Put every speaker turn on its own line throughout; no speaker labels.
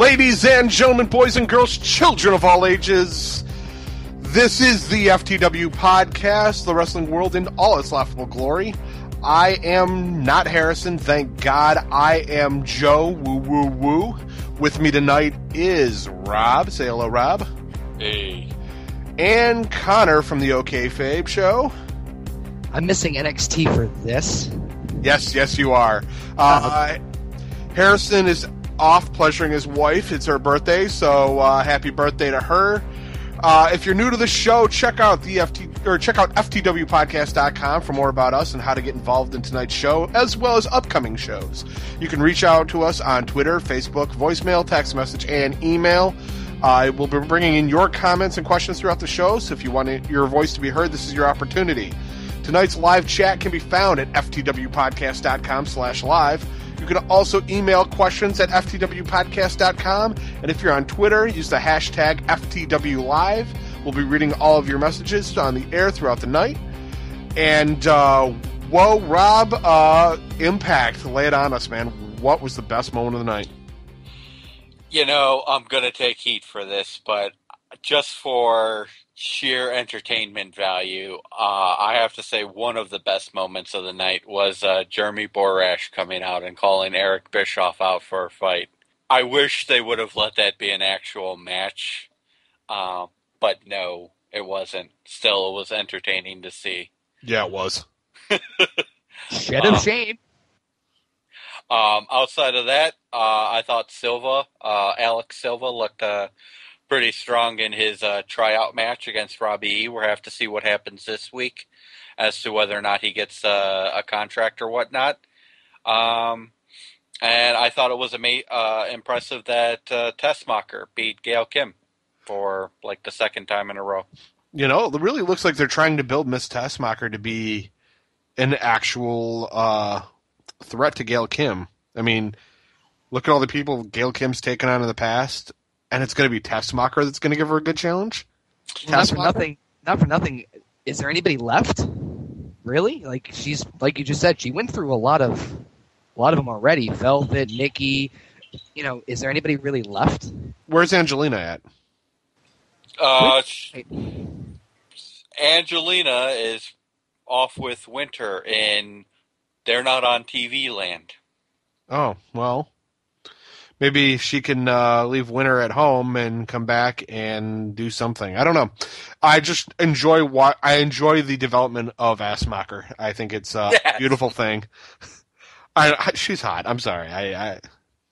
Ladies and gentlemen, boys and girls, children of all ages, this is the FTW podcast, the wrestling world in all its laughable glory. I am not Harrison, thank God. I am Joe, woo woo woo. With me tonight is Rob. Say hello, Rob.
Hey.
And Conor from the OKayFabe show.
I'm missing NXT for this.
Yes, you are. Harrison is off pleasuring his wife. It's her birthday, so happy birthday to her. If you're new to the show, check out FTWpodcast.com for more about us and how to get involved in tonight's show, as well as upcoming shows. You can reach out to us on Twitter, Facebook, voicemail, text message, and email. We'll be bringing in your comments and questions throughout the show, so if you want your voice to be heard, this is your opportunity. Tonight's live chat can be found at FTWpodcast.com/live. You can also email questions at FTWpodcast.com. And if you're on Twitter, use the hashtag FTWLive. We'll be reading all of your messages on the air throughout the night. And, whoa, Rob, Impact, lay it on us, man. What was the best moment of the night?
You know, I'm going to take heat for this, but just for sheer entertainment value, I have to say one of the best moments of the night was Jeremy Borash coming out and calling Eric Bischoff out for a fight. I wish they would have let that be an actual match, but no, it wasn't. Still, it was entertaining to see.
Yeah, it was.
Shed of shame.
Outside of that, I thought Alex Silva looked pretty strong in his tryout match against Robbie E. We'll have to see what happens this week as to whether or not he gets a contract or whatnot. And I thought it was impressive that Tessmacher beat Gail Kim for like the second time in a row.
You know, it really looks like they're trying to build Miss Tessmacher to be an actual threat to Gail Kim. I mean, look at all the people Gail Kim's taken on in the past. And it's going to be Tessmacher that's going to give her a good challenge?
Well, not for nothing. Is there anybody left? Really? Like she's like you just said, she went through a lot of them already. Velvet, Nikki. You know, is there anybody really left?
Where's Angelina at?
Angelina is off with Winter, and they're not on TV land.
Oh, well. Maybe she can leave Winter at home and come back and do something. I don't know. I just enjoy the development of Assmacher. I think it's a beautiful thing. She's hot. I'm sorry. I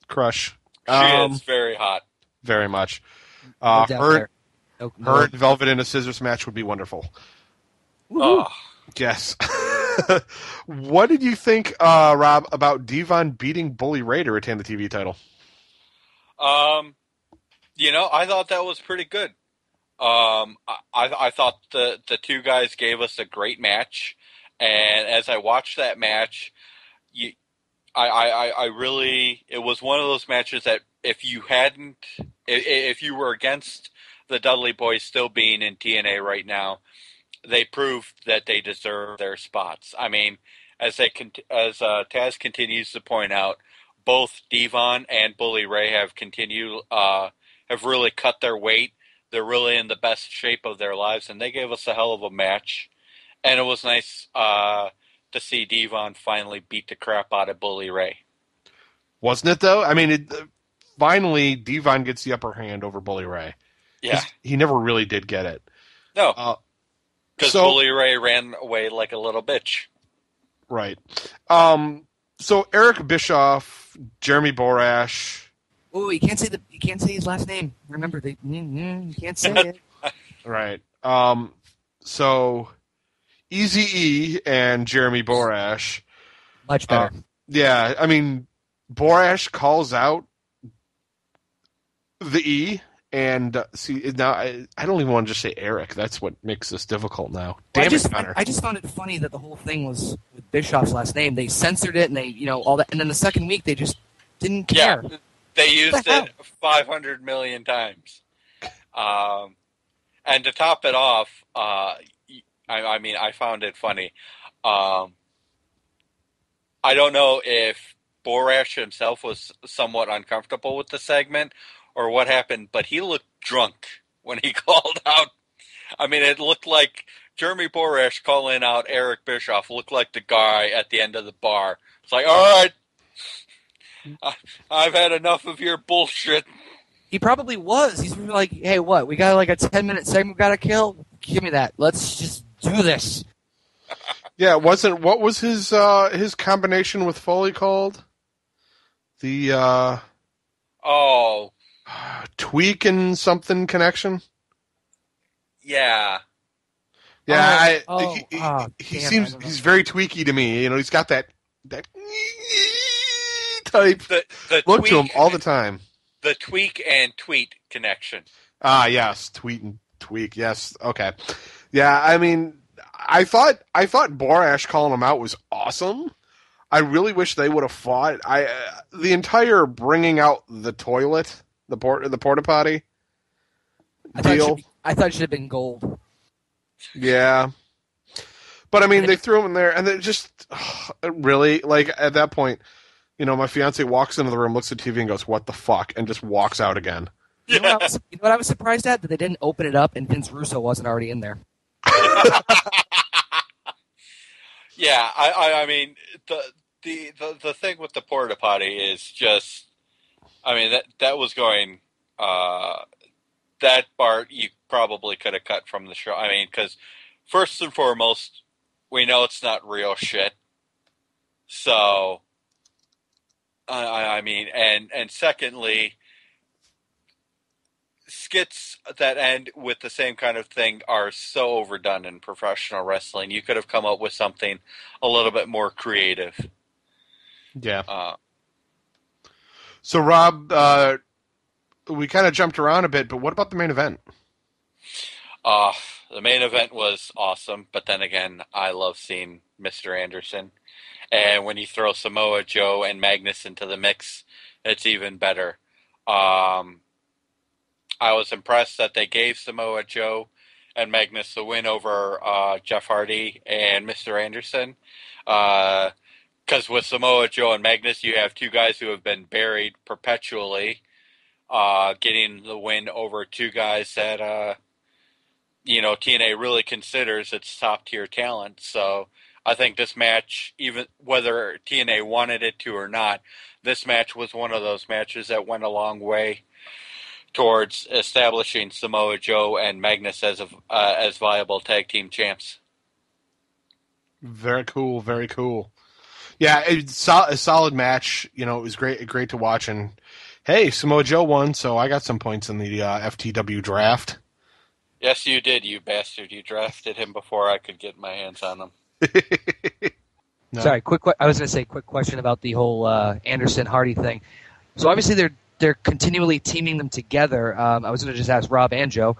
crush.
She is very hot.
Very much.
No
her and Velvet in a scissors match would be wonderful.
Oh.
Yes. What did you think, Rob, about Devon beating Bully Ray to retain the TV title?
You know, I thought that was pretty good. I thought the two guys gave us a great match, and as I watched that match, I really, it was one of those matches that if you were against the Dudley Boys still being in TNA right now, they proved that they deserve their spots. I mean, as Taz continues to point out, both Devon and Bully Ray have really cut their weight. They're really in the best shape of their lives, and they gave us a hell of a match. And it was nice to see Devon finally beat the crap out of Bully Ray.
Wasn't it, though? I mean, finally, Devon gets the upper hand over Bully Ray.
Yeah.
He never really did get it.
No. Because Bully Ray ran away like a little bitch.
Right. So Eric Bischoff, Jeremy Borash.
Oh, you can't say his last name. Remember, you can't say it.
Right. So Eazy-E and Jeremy Borash.
Much better.
Yeah, I mean, Borash calls out the E, and see now I don't even want to just say Eric. That's what makes this difficult now. Damn it, Conor.
I just found it funny that the whole thing was with Bischoff's last name. They censored it, and they, all that, and then the second week they just didn't care.
Yeah, they used it 500 million times. And to top it off, I mean, I found it funny. I don't know if Borash himself was somewhat uncomfortable with the segment, or what happened, but he looked drunk when he called out. I mean, it looked like Jeremy Borash calling out Eric Bischoff looked like the guy at the end of the bar. It's like, all right, I've had enough of your bullshit.
He probably was. He's like, hey, what? We got like a 10-minute segment we got to kill? Give me that. Let's just do this.
Yeah, what was his combination with Foley called? The tweak and something connection?
Yeah.
Yeah, he's very tweaky to me. You know, he's got that type
The
look
tweak,
to him all the time.
The tweak and tweet connection.
Yes, tweet and tweak. Yes, okay. Yeah, I mean, I thought Borash calling him out was awesome. I really wish they would have fought. The entire bringing out the toilet, the porta potty deal.
I thought it should have been gold.
Yeah, but I mean, they threw him in there, and it just really, like, at that point, you know, my fiance walks into the room, looks at TV, and goes, "What the fuck?" and just walks out again.
You know what I was surprised at? That they didn't open it up and Vince Russo wasn't already in there.
Yeah, I mean, the thing with the porta potty is just, I mean, that was going, that part you probably could have cut from the show. I mean, because first and foremost, we know it's not real shit. So, I mean, and secondly, skits that end with the same kind of thing are so overdone in professional wrestling. You could have come up with something a little bit more creative.
Yeah. So, Rob, we kind of jumped around a bit, but what about the main event?
The main event was awesome, but then again, I love seeing Mr. Anderson. And when you throw Samoa Joe and Magnus into the mix, it's even better. I was impressed that they gave Samoa Joe and Magnus the win over Jeff Hardy and Mr. Anderson. Because with Samoa Joe and Magnus, you have two guys who have been buried perpetually, getting the win over two guys that, you know, TNA really considers its top-tier talent. So I think this match, even whether TNA wanted it to or not, this match was one of those matches that went a long way towards establishing Samoa Joe and Magnus as viable tag team champs.
Very cool, very cool. Yeah, it's a solid match. You know, it was great to watch. And hey, Samoa Joe won, so I got some points in the FTW draft.
Yes, you did, you bastard. You drafted him before I could get my hands on him.
No. Sorry, I was going to say quick question about the whole Anderson Hardy thing. So obviously they're continually teaming them together. I was going to just ask Rob and Joe.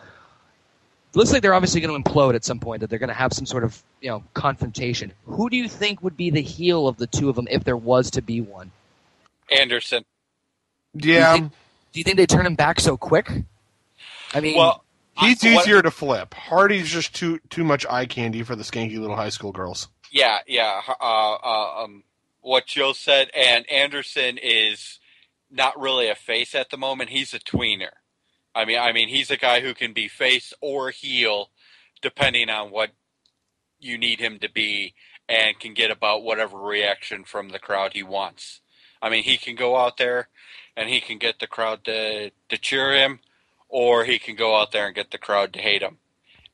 It looks like they're obviously going to implode at some point. That they're going to have some sort of, you know, confrontation. Who do you think would be the heel of the two of them if there was to be one?
Anderson.
Yeah.
Do you think they turn him back so quick? I mean,
well,
he's easier to flip. Hardy's just too much eye candy for the skanky little high school girls.
Yeah. What Joe said, and Anderson is not really a face at the moment. He's a tweener. I mean, he's a guy who can be face or heel, depending on what you need him to be, and can get about whatever reaction from the crowd he wants. I mean, he can go out there and he can get the crowd to cheer him, or he can go out there and get the crowd to hate him.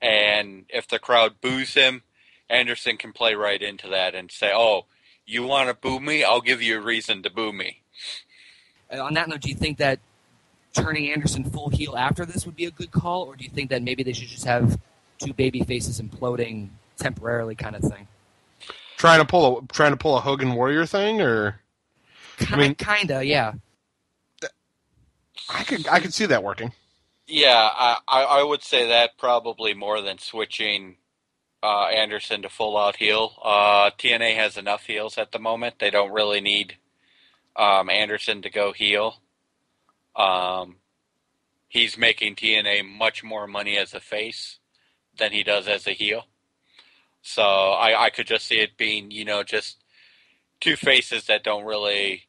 And if the crowd boos him, Anderson can play right into that and say, "Oh, you want to boo me? I'll give you a reason to boo me."
On that note, do you think that turning Anderson full heel after this would be a good call, or do you think that maybe they should just have two baby faces imploding temporarily, kind of thing?
Trying to pull a Hogan Warrior thing, or
kinda, yeah.
I could see that working.
Yeah, I would say that probably more than switching Anderson to full out heel. TNA has enough heels at the moment. They don't really need Anderson to go heel. He's making TNA much more money as a face than he does as a heel. So I could just see it being, you know, just two faces that don't really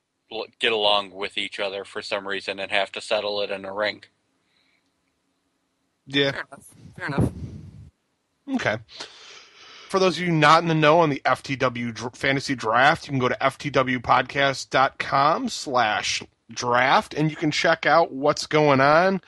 get along with each other for some reason and have to settle it in a ring.
Yeah.
Fair enough.
Okay. For those of you not in the know on the FTW Fantasy Draft, you can go to ftwpodcast.com/draft, and you can check out what's going on.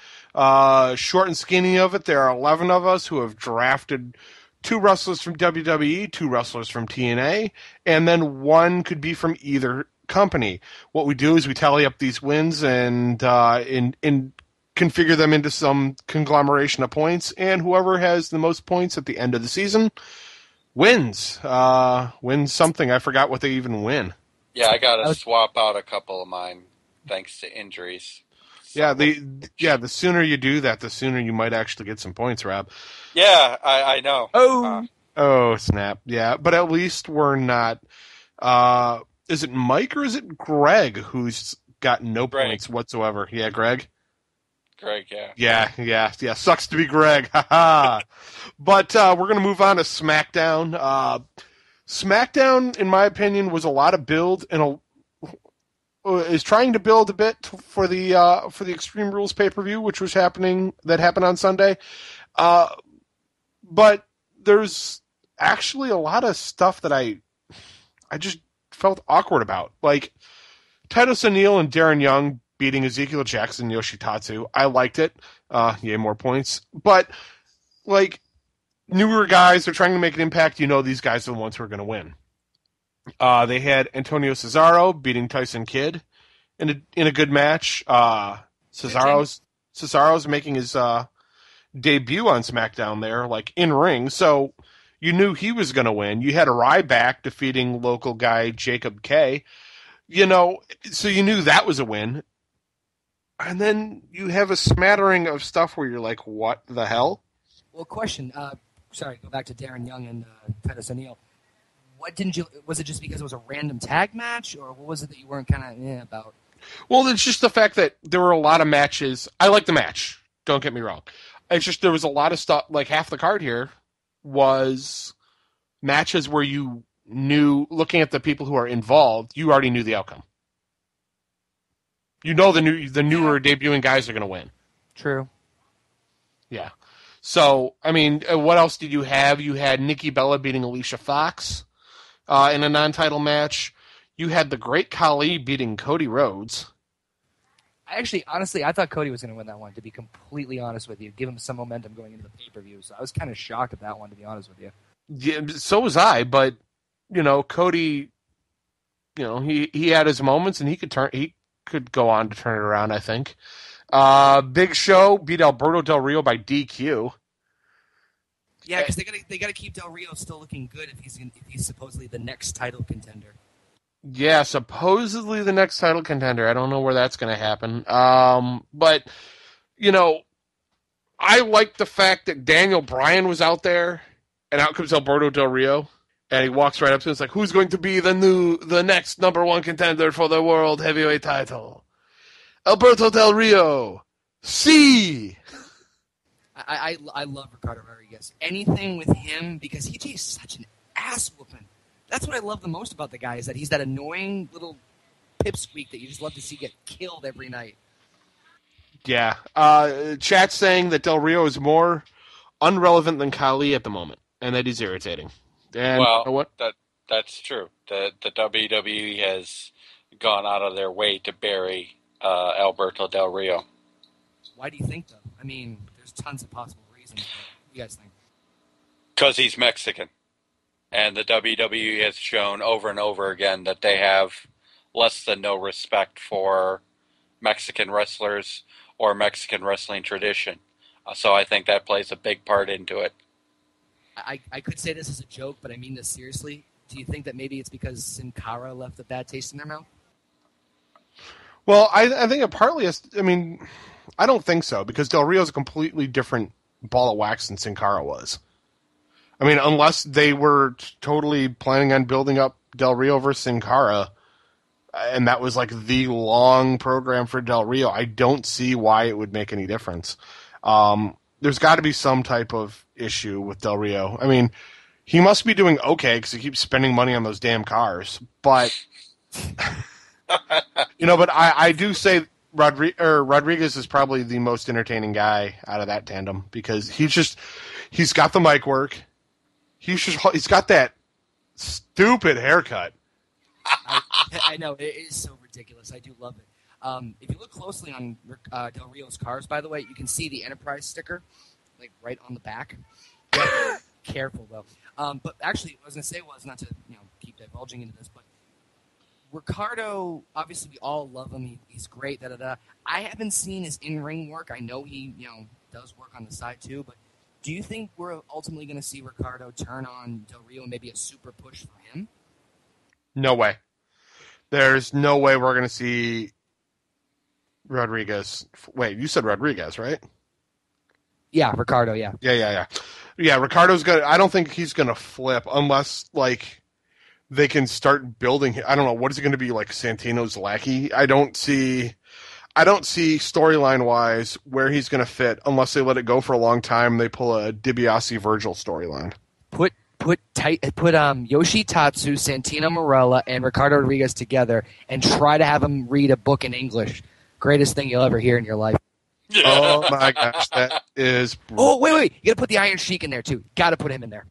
Short and skinny of it, there are 11 of us who have drafted 2 wrestlers from WWE, 2 wrestlers from TNA, and then 1 could be from either company. What we do is we tally up these wins and configure them into some conglomeration of points, and whoever has the most points at the end of the season wins. Wins something. I forgot what they even win.
Yeah, I got to swap out a couple of mine thanks to injuries.
So, the sooner you do that, the sooner you might actually get some points, Rob.
Yeah, I know.
Oh, snap. Yeah, but at least we're not... is it Mike or is it Greg who's got no points whatsoever? Yeah, Greg?
Greg, yeah.
Yeah. Sucks to be Greg. Haha. But we're going to move on to SmackDown. SmackDown, in my opinion, was a lot of build and is trying to build a bit for the Extreme Rules pay-per-view, which happened on Sunday. But there's actually a lot of stuff that I just felt awkward about, like Titus O'Neil and Darren Young beating Ezekiel Jackson and Yoshitatsu. I liked it. Yay, more points. But, like, newer guys, they're trying to make an impact. You know these guys are the ones who are going to win. They had Antonio Cesaro beating Tyson Kidd in a good match. Cesaro's making his debut on SmackDown there, like, in ring. So you knew he was going to win. You had a Ryback defeating local guy Jacob K. So you knew that was a win. And then you have a smattering of stuff where you're like, what the hell?
Well, question. Sorry, go back to Darren Young and Titus O'Neil. Was it just because it was a random tag match, or what was it that you weren't kind of about?
Well, it's just the fact that there were a lot of matches. I like the match. Don't get me wrong. It's just there was a lot of stuff, like half the card here was matches where you knew, looking at the people who are involved, you already knew the outcome. You know the newer debuting guys are going to win.
True.
Yeah. So, I mean, what else did you have? You had Nikki Bella beating Alicia Fox in a non-title match. You had the Great Khali beating Cody Rhodes.
Honestly, I thought Cody was going to win that one, to be completely honest with you. Give him some momentum going into the pay-per-view. So I was kind of shocked at that one, to be honest with you.
Yeah, so was I, but, Cody, he had his moments, and he could go on to turn it around, I think. Big Show beat Alberto Del Rio by DQ.
Yeah, because they got to keep Del Rio still looking good if he's supposedly the next title contender.
Yeah, supposedly the next title contender. I don't know where that's going to happen. But I like the fact that Daniel Bryan was out there, and out comes Alberto Del Rio, and he walks right up to him. It's like, who's going to be the next number 1 contender for the World Heavyweight title? Alberto Del Rio. See.
I love Ricardo Rodriguez. Anything with him, because he takes such an ass whooping. That's what I love the most about the guy, is that he's that annoying little pipsqueak that you just love to see get killed every night.
Yeah. Chat's saying that Del Rio is more unrelevant than Khali at the moment, and that he's irritating. And
well,
you know what?
That's true. The WWE has gone out of their way to bury Alberto Del Rio.
Why do you think, though? I mean, there's tons of possible reasons. What do you guys think?
Because he's Mexican. And the WWE has shown over and over again that they have less than no respect for Mexican wrestlers or Mexican wrestling tradition. So I think that plays a big part into it.
I could say this as a joke, but I mean this seriously. Do you think that maybe it's because Sin Cara left a bad taste in their mouth?
Well, I think it partly is. I mean, I don't think so, because Del Rio's a completely different ball of wax than Sin Cara was. I mean, unless they were totally planning on building up Del Rio versus Sin Cara, and that was like the long program for Del Rio, I don't see why it would make any difference. There's got to be some type of issue with Del Rio. I mean, he must be doing okay because he keeps spending money on those damn cars, but But I do say Rodriguez is probably the most entertaining guy out of that tandem because he's got the mic work. He's got that stupid haircut.
I know, it is so ridiculous. I do love it. If you look closely on Del Rio's cars, by the way, you can see the Enterprise sticker, like right on the back. Careful though. But actually, what I was going to say was not to keep divulging into this, but Ricardo, obviously, we all love him. He's great. I haven't seen his in-ring work. I know he does work on the side too, but do you think we're ultimately going to see Ricardo turn on Del Rio and maybe a super push for him?
No way. There's no way we're going to see Rodriguez. Wait, you said Rodriguez, right?
Yeah, Ricardo, yeah.
Yeah, Ricardo's going to... I don't think he's going to flip unless, they can start building... I don't know, what is it going to be, Santino's lackey? I don't see storyline-wise where he's going to fit unless they let it go for a long time. They pull a DiBiase-Virgil storyline.
Put Yoshitatsu, Santino Marella, and Ricardo Rodriguez together and try to have him read a book in English. Greatest thing you'll ever hear in your life.
Oh my gosh, that is...
Oh, wait. You gotta put the Iron Sheik in there, too. Gotta put him in there.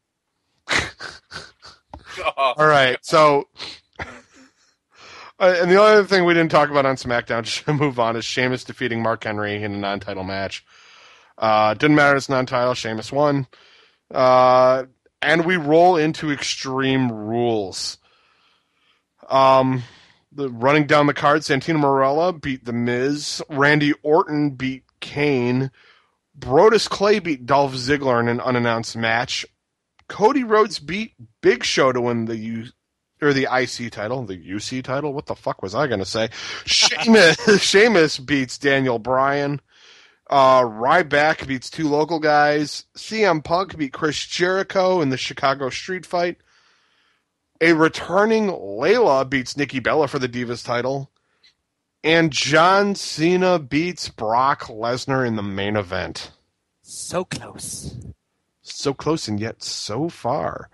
All right, so... and the other thing we didn't talk about on SmackDown, just to move on, is Sheamus defeating Mark Henry in a non-title match. Didn't matter, it's non-title. Sheamus won. And we roll into Extreme Rules. Running down the card, Santino Marella beat The Miz. Randy Orton beat Kane. Brodus Clay beat Dolph Ziggler in an unannounced match. Cody Rhodes beat Big Show to win the IC title, the UC title. What the fuck was I going to say? Sheamus beats Daniel Bryan. Ryback beats two local guys. CM Punk beat Chris Jericho in the Chicago Street Fight. A returning Layla beats Nikki Bella for the Divas title. And John Cena beats Brock Lesnar in the main event.
So close.
So close and yet so far.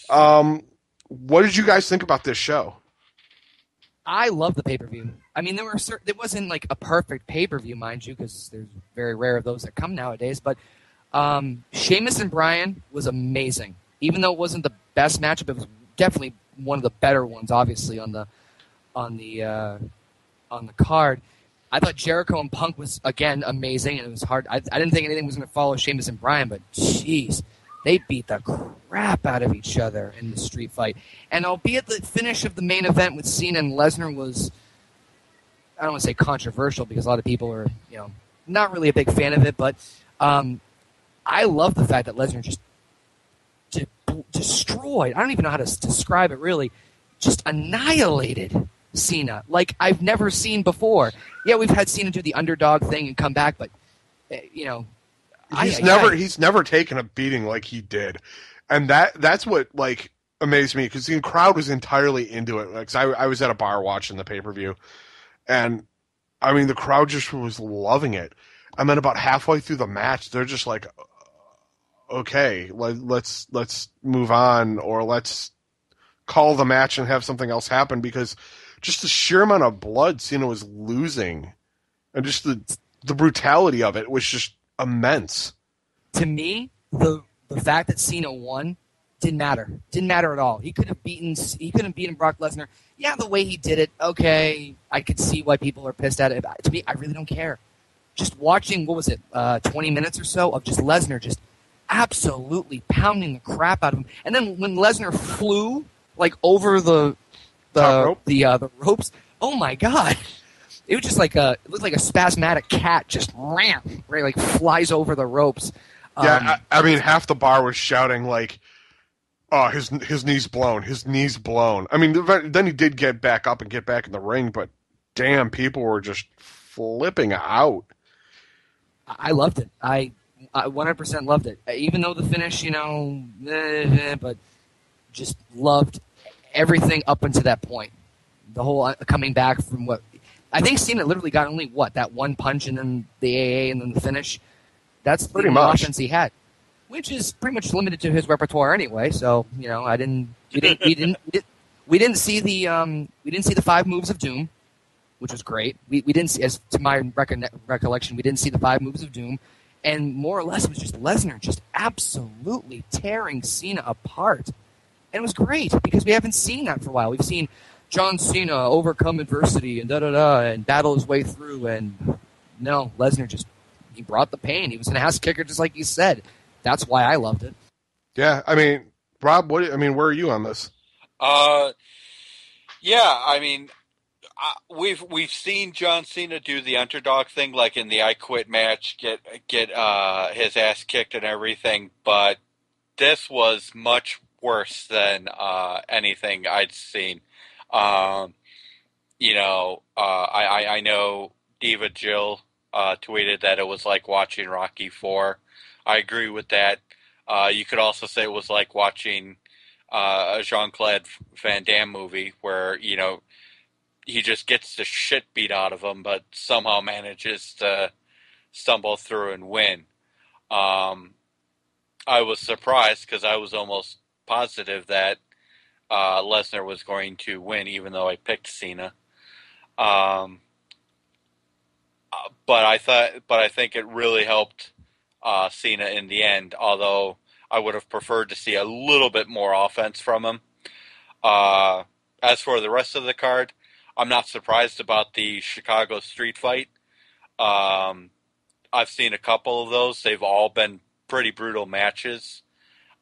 What did you guys think about this show?
I love the pay-per-view. I mean, it wasn't like a perfect pay-per-view, mind you, because there's very rare of those that come nowadays. But Sheamus and Bryan was amazing. Even though it wasn't the best matchup, it was definitely one of the better ones, obviously on the card. I thought Jericho and Punk was again amazing, and it was hard. I didn't think anything was going to follow Sheamus and Bryan, but jeez, they beat the crap out of each other in the street fight. And albeit the finish of the main event with Cena and Lesnar was, I don't want to say controversial because a lot of people are, not really a big fan of it, but I love the fact that Lesnar just destroyed, I don't even know how to describe it really, just annihilated Cena like I've never seen before. Yeah, we've had Cena do the underdog thing and come back, but,
He's never taken a beating like he did. And that's what, amazed me, because the crowd was entirely into it. Because I was at a bar watching the pay-per-view, and, I mean, the crowd just was loving it. And then about halfway through the match, they're just like, okay, let's move on, or let's call the match and have something else happen, because just the sheer amount of blood Cena was losing, and just the brutality of it was just immense.
To me, the fact that Cena won didn't matter. Didn't matter at all. He could have beaten Brock Lesnar. Yeah, the way he did it, okay, I could see why people are pissed at it. But to me, I really don't care. Just watching, 20 minutes or so of just Lesnar just absolutely pounding the crap out of him. And then when Lesnar flew over the ropes, oh my god. It was just it looked like a spasmodic cat just ran, right, flies over the ropes.
Yeah, I mean, half the bar was shouting "Oh, his knee's blown, his knee's blown." I mean, then he did get back up and get back in the ring, but damn, people were just flipping out.
I loved it. I 100% loved it, even though the finish, but just loved everything up until that point. The whole coming back from what. I think Cena literally got only that one punch and then the AA and then the finish. That's pretty much offense he had, which is pretty much limited to his repertoire anyway. So we didn't see the 5 moves of doom. which was great. We didn't see, as to my recollection, we didn't see the 5 moves of doom. And more or less, it was just Lesnar just absolutely tearing Cena apart. And it was great because we haven't seen that for a while. We've seen John Cena overcome adversity and and battle his way through. And no, Lesnar he brought the pain. He was an ass kicker, just like you said. That's why I loved it.
Yeah, I mean, Rob, where are you on this?
Yeah, I mean, we've seen John Cena do the underdog thing, like in the I Quit match, get his ass kicked and everything. But this was much worse than anything I'd seen. I know Diva Jill tweeted that it was like watching Rocky IV. I agree with that. You could also say it was like watching a Jean-Claude Van Damme movie where, he just gets the shit beat out of him, but somehow manages to stumble through and win. I was surprised because I was almost positive that Lesnar was going to win, even though I picked Cena. But I think it really helped Cena in the end, although I would have preferred to see a little bit more offense from him. As for the rest of the card, I'm not surprised about the Chicago street fight. I've seen a couple of those. They've all been pretty brutal matches.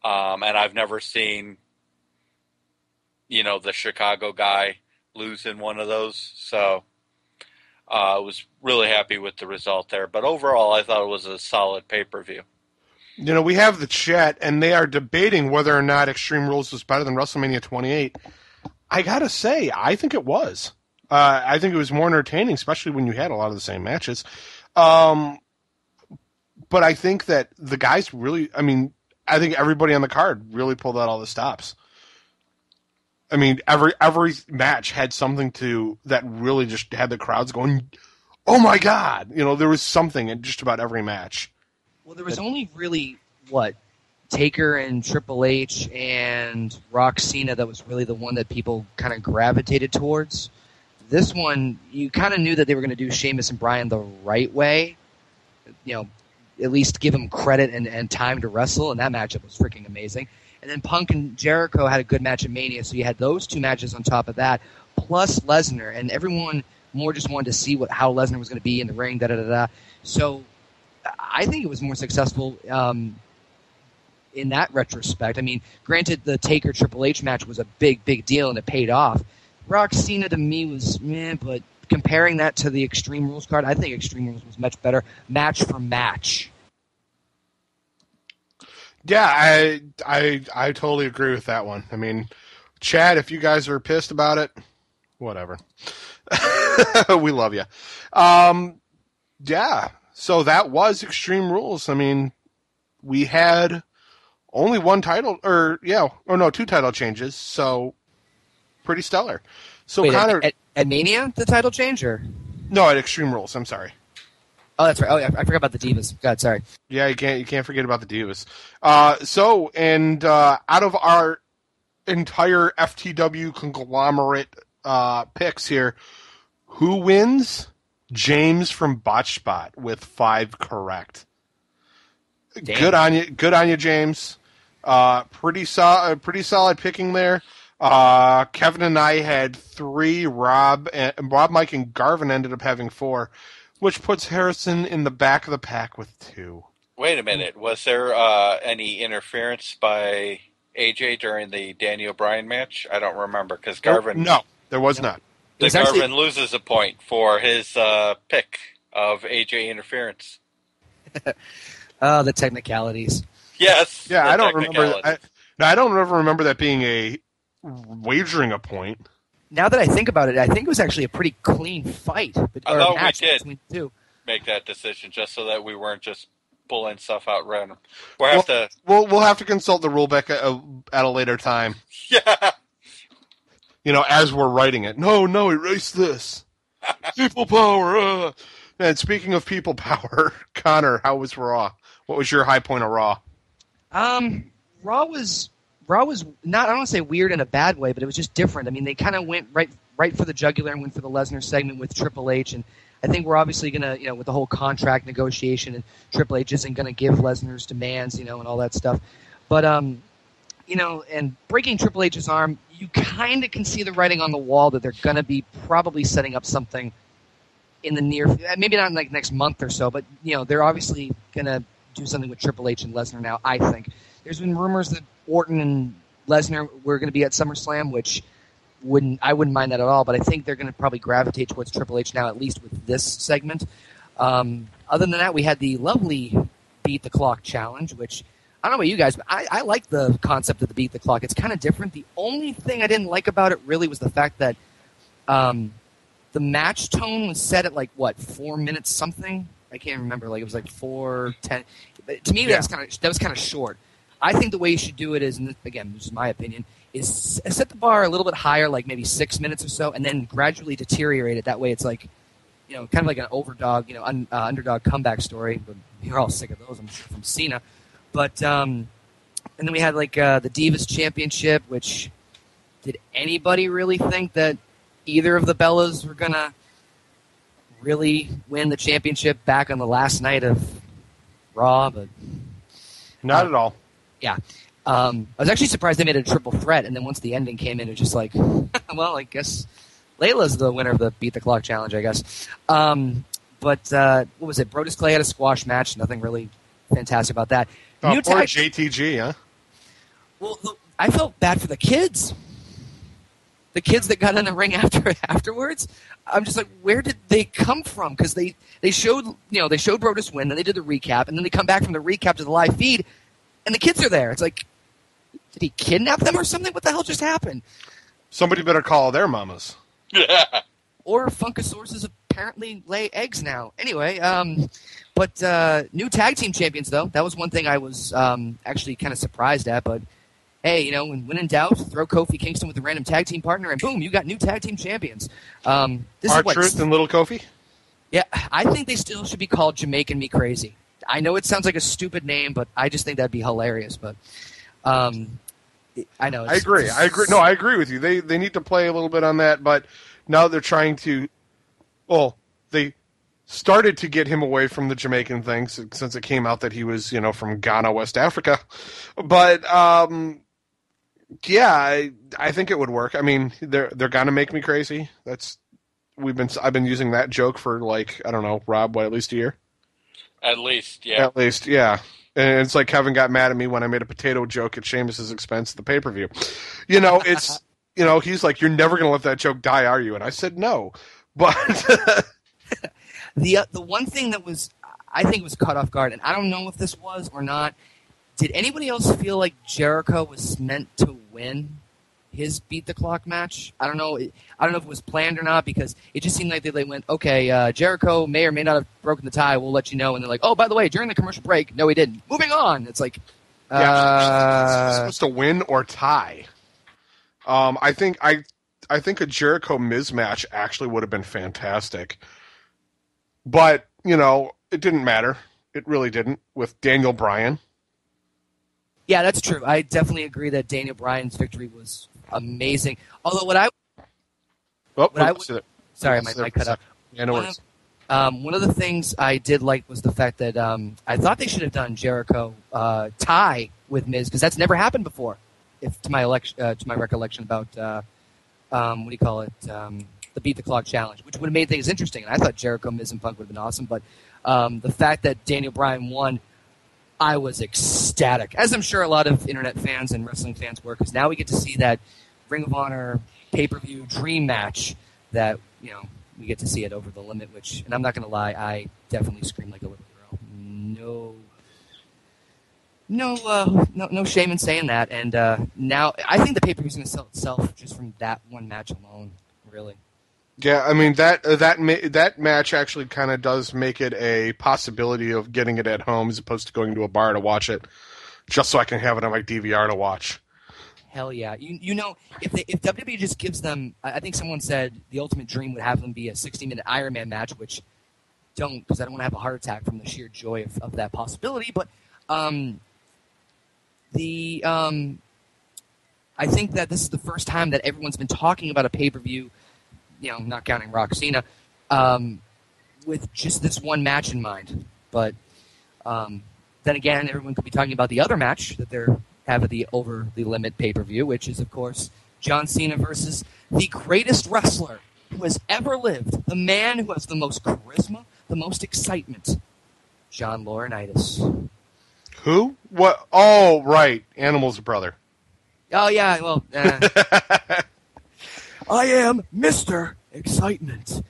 And I've never seen, the Chicago guy lose in one of those. So I was really happy with the result there. But overall, I thought it was a solid pay-per-view.
We have the chat, and they are debating whether or not Extreme Rules was better than WrestleMania 28. I gotta say, I think it was. I think it was more entertaining, especially when you had a lot of the same matches. But I think that the guys really, I think everybody on the card really pulled out all the stops. I mean, every match had something that really just had the crowds going, oh my God! There was something in just about every match.
Well, there was only really, Taker and Triple H and Rock Cena that was really the one that people kind of gravitated towards. This one, you kind of knew that they were going to do Sheamus and Bryan the right way. At least give them credit and time to wrestle, and that matchup was freaking amazing. And then Punk and Jericho had a good match at Mania, so you had those 2 matches on top of that, plus Lesnar, and everyone more just wanted to see how Lesnar was going to be in the ring, So I think it was more successful in that retrospect. I mean, granted, the Taker Triple H match was a big, big deal, and it paid off. Rock Cena to me was meh, but comparing that to the Extreme Rules card, I think Extreme Rules was much better match for match.
Yeah, I totally agree with that one. I mean, Chad, if you guys are pissed about it, whatever. We love you. Yeah, so that was Extreme Rules. I mean, we had only 2 title changes, so pretty stellar. So
wait,
Conor,
at Mania, the title change, or
no, at Extreme Rules. I'm sorry.
Oh, that's right. Oh, yeah, I forgot about the Divas. God, sorry.
Yeah, you can't forget about the Divas. Out of our entire FTW conglomerate picks here, who wins? James from Botch Spot with 5 correct.
Damn.
Good on you, James. Pretty solid picking there. Kevin and I had 3. Rob, Mike, and Garvin ended up having 4, which puts Harrison in the back of the pack with 2.
Wait a minute. Was there any interference by AJ during the Daniel Bryan match? I don't remember because Garvin.
No, there was not.
Garvin loses a point for his pick of AJ interference.
The technicalities.
Yes.
Yeah, I don't remember. I don't ever remember that being a wagering a point.
Now that I think about it, I think it was actually a pretty clean fight.
I thought we did make that decision just so that we weren't just pulling stuff out random. We'll
have to consult the rule book at a later time.
Yeah.
As we're writing it. No, erase this. People power. And speaking of people power, Connor, how was Raw? What was your high point of Raw?
Raw was not, I don't want to say weird in a bad way, but it was just different. I mean, they kind of went right right for the jugular and went for the Lesnar segment with Triple H. And I think we're obviously going to, with the whole contract negotiation, and Triple H isn't going to give Lesnar's demands, and all that stuff. But, and breaking Triple H's arm, you kind of can see the writing on the wall that they're going to be probably setting up something in the maybe not in like next month or so, but, they're obviously going to do something with Triple H and Lesnar now, I think. There's been rumors that Orton and Lesnar were going to be at SummerSlam, which I wouldn't mind that at all, but I think they're going to probably gravitate towards Triple H now, at least with this segment. Other than that, we had the lovely Beat the Clock challenge, which, I don't know about you guys, but I like the concept of the Beat the Clock. It's kind of different. The only thing I didn't like about it really was the fact that the match tone was set at 4 minutes something. I can't remember. It was 4:10. To me, that was kind of short. I think the way you should do it is, and again, this is my opinion, is set the bar a little bit higher, maybe 6 minutes or so, and then gradually deteriorate it. That way, it's kind of like an underdog comeback story. But you're all sick of those, I'm sure, from Cena. But and then we had the Divas Championship, which did anybody really think that either of the Bellas were gonna really win the championship back on the last night of Raw? But
not at all.
Yeah. I was actually surprised they made it a triple threat, and then once the ending came in, it was just well, I guess Layla's the winner of the Beat the Clock challenge, I guess. But what was it? Brodus Clay had a squash match. Nothing really fantastic about that.
Poor JTG, huh?
Well, I felt bad for the kids. The kids that got in the ring afterwards. I'm just where did they come from? Because they showed Brodus win, then they did the recap, and then they come back from the recap to the live feed, and the kids are there. It's did he kidnap them or something? What the hell just happened?
Somebody better call their mamas.
Yeah.
Or Funkasauruses apparently lay eggs now. Anyway, but new tag team champions, though. That was one thing I was actually kind of surprised at. But, hey, when in doubt, throw Kofi Kingston with a random tag team partner, and boom, you got new tag team champions.
R-Truth and Little Kofi?
Yeah, I think they still should be called Jamaican Me Crazy. I know it sounds like a stupid name, but I just think that'd be hilarious. But I know.
I agree. No, I agree with you. They need to play a little bit on that, but now they're trying to. Well, they started to get him away from the Jamaican thing since it came out that he was, from Ghana, West Africa. But yeah, I think it would work. I mean, they're gonna make me crazy. I've been using that joke for I don't know, Rob, at least a year.
At least, yeah.
At least, yeah. And it's like Kevin got mad at me when I made a potato joke at Sheamus's expense at the pay-per-view. It's, he's like, you're never going to let that joke die, are you? And I said, no. But
the one thing that I think was caught off guard, and I don't know if this was or not, did anybody else feel like Jericho was meant to win his Beat the Clock match? I don't know if it was planned or not, because it just seemed like they went, okay, Jericho may or may not have broken the tie, we'll let you know, and they're like, oh, by the way, during the commercial break, no, he didn't. Moving on. It's
supposed to win or tie. I think a Jericho Miz match actually would have been fantastic, but it didn't matter. It really didn't with Daniel Bryan.
Yeah, that's true. I definitely agree that Daniel Bryan's victory was amazing. Although sorry, my mic cut out.
Yeah, no worries.
One of the things I did like was the fact that I thought they should have done Jericho tie with Miz, because that's never happened before. To my recollection about the Beat the Clock challenge, which would have made things interesting. And I thought Jericho, Miz, and Punk would have been awesome. But the fact that Daniel Bryan won, I was ecstatic, as I'm sure a lot of internet fans and wrestling fans were, because now we get to see that Ring of Honor pay-per-view dream match that, we get to see it over the limit, and I'm not going to lie, I definitely screamed like a little girl. No shame in saying that. And now I think the pay-per-view is going to sell itself just from that one match alone, really.
Yeah, I mean, that match actually kind of does make it a possibility of getting it at home as opposed to going to a bar to watch it, just so I can have it on my DVR to watch.
Hell yeah. If WWE just gives them, I think someone said the ultimate dream would have them be a 60-minute Iron Man match, which don't, because I don't want to have a heart attack from the sheer joy of that possibility. But I think that this is the first time that everyone's been talking about a pay-per-view not counting Rock Cena, with just this one match in mind. But then again, everyone could be talking about the other match that they're having the Over the Limit pay-per-view, which is, of course, John Cena versus the greatest wrestler who has ever lived, the man who has the most charisma, the most excitement, John Laurinaitis.
Who? What? Oh, right. Animal's brother.
Oh, yeah, well, I am Mr. Excitement.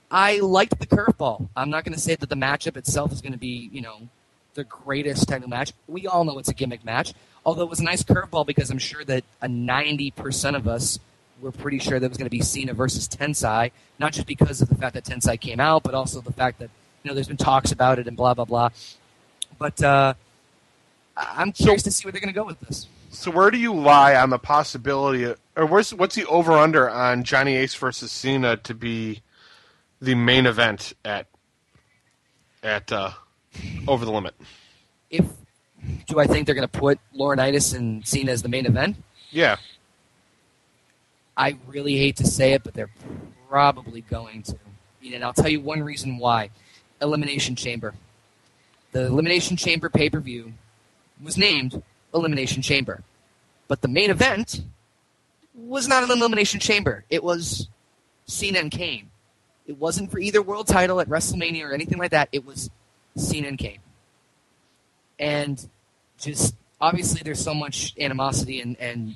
I liked the curveball. I'm not going to say that the matchup itself is going to be, the greatest title match. We all know it's a gimmick match, although it was a nice curveball because I'm sure that 90% of us were pretty sure that it was going to be Cena versus Tensai, not just because of the fact that Tensai came out, but also the fact that, there's been talks about it and blah, blah, blah. But I'm curious to see where they're going to go with this.
So where do you lie on the possibility, or what's the over-under on Johnny Ace versus Cena to be the main event at Over the Limit?
Do I think they're going to put Laurinaitis and Cena as the main event?
Yeah.
I really hate to say it, but they're probably going to. And I'll tell you one reason why. Elimination Chamber. The Elimination Chamber pay-per-view was named Elimination Chamber. But the main event was not an Elimination Chamber. It was Cena and Kane. It wasn't for either world title at WrestleMania or anything like that. It was Cena and Kane. And just, obviously there's so much animosity and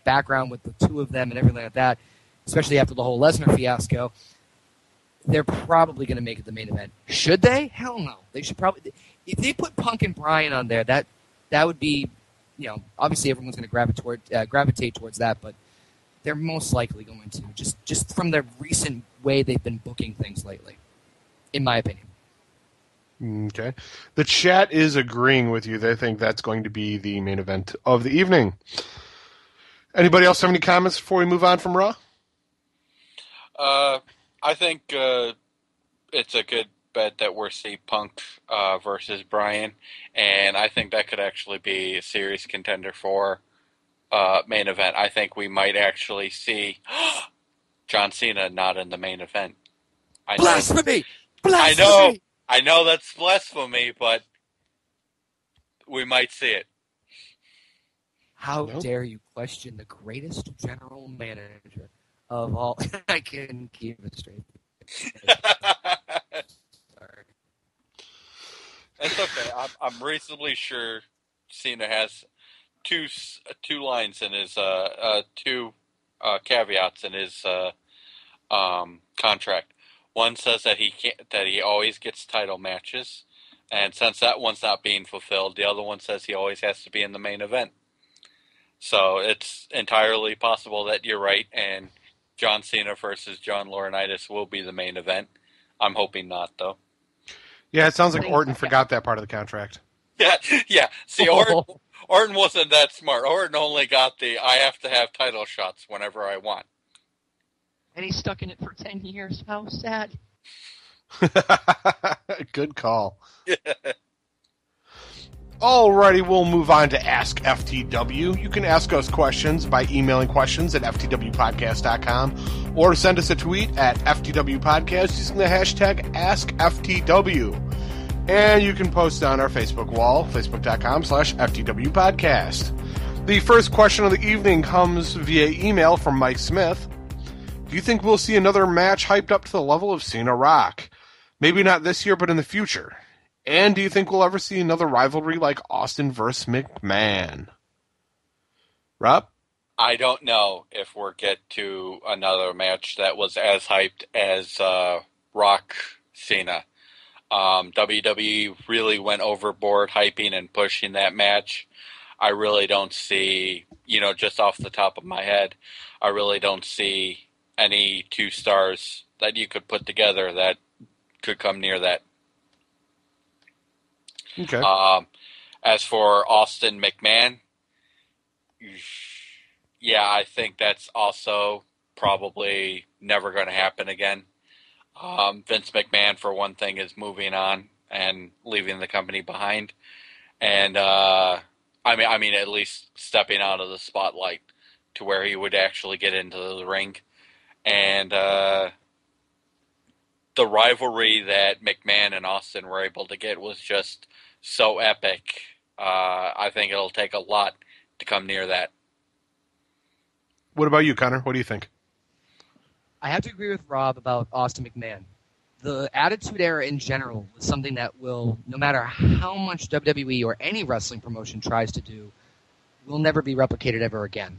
background with the two of them and everything like that, especially after the whole Lesnar fiasco. They're probably going to make it the main event. Should they? Hell no. They should probably. If they put Punk and Bryan on there, that would be, obviously everyone's going to gravitate towards that, but they're most likely going to, just from the recent way they've been booking things lately, in my opinion.
Okay. The chat is agreeing with you. They think that's going to be the main event of the evening. Anybody else have any comments before we move on from Raw?
I think it's a good bet that we're seeing Punk versus Bryan, and I think that could actually be a serious contender for main event. I think we might actually see John Cena not in the main event.
Blasphemy! Blasphemy!
I know that's blasphemy, but we might see it.
How dare you question the greatest general manager of all? I can keep it straight. Sorry.
It's okay. I'm reasonably sure Cena has two lines in his two caveats in his contract. One says that he always gets title matches, and since that one's not being fulfilled, the other one says he always has to be in the main event. So it's entirely possible that you're right, and John Cena versus John Laurinaitis will be the main event. I'm hoping not, though.
Yeah, it sounds like Orton forgot that part of the contract.
Yeah. See, Orton wasn't that smart. Orton only got the I have to have title shots whenever I want.
And he's stuck in it for 10 years. How sad.
Good call. Alrighty, we'll move on to Ask FTW. You can ask us questions by emailing questions at ftwpodcast.com or send us a tweet at ftwpodcast using the hashtag AskFTW. And you can post on our Facebook wall, facebook.com/FTWpodcast. The first question of the evening comes via email from Mike Smith. Do you think we'll see another match hyped up to the level of Cena Rock? Maybe not this year, but in the future. And do you think we'll ever see another rivalry like Austin versus McMahon? Rob?
I don't know if we'll get to another match that was as hyped as Rock Cena. WWE really went overboard hyping and pushing that match. I really don't see, just off the top of my head, I really don't see any two stars that you could put together that could come near that.
Okay.
As for Austin McMahon, yeah, I think that's also probably never going to happen again. Vince McMahon, for one thing, is moving on and leaving the company behind, and I mean, at least stepping out of the spotlight to where he would actually get into the ring. And the rivalry that McMahon and Austin were able to get was just so epic. I think it'll take a lot to come near that.
What about you, Connor? What do you think?
I have to agree with Rob about Austin McMahon. The Attitude Era in general is something that will, no matter how much WWE or any wrestling promotion tries to do, will never be replicated ever again.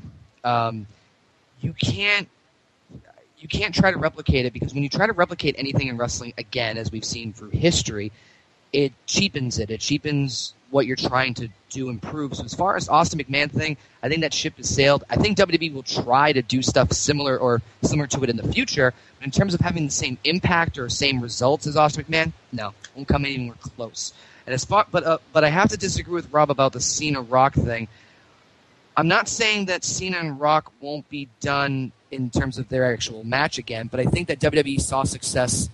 You can't try to replicate it, because when you try to replicate anything in wrestling again, as we've seen through history, it cheapens it. It cheapens what you're trying to do improve. So as far as Austin McMahon thing, I think that ship has sailed. I think WWE will try to do stuff similar to it in the future. But in terms of having the same impact or same results as Austin McMahon, no, won't come anywhere close. And but I have to disagree with Rob about the Cena Rock thing. I'm not saying that Cena and Rock won't be done in terms of their actual match again, but I think that WWE saw success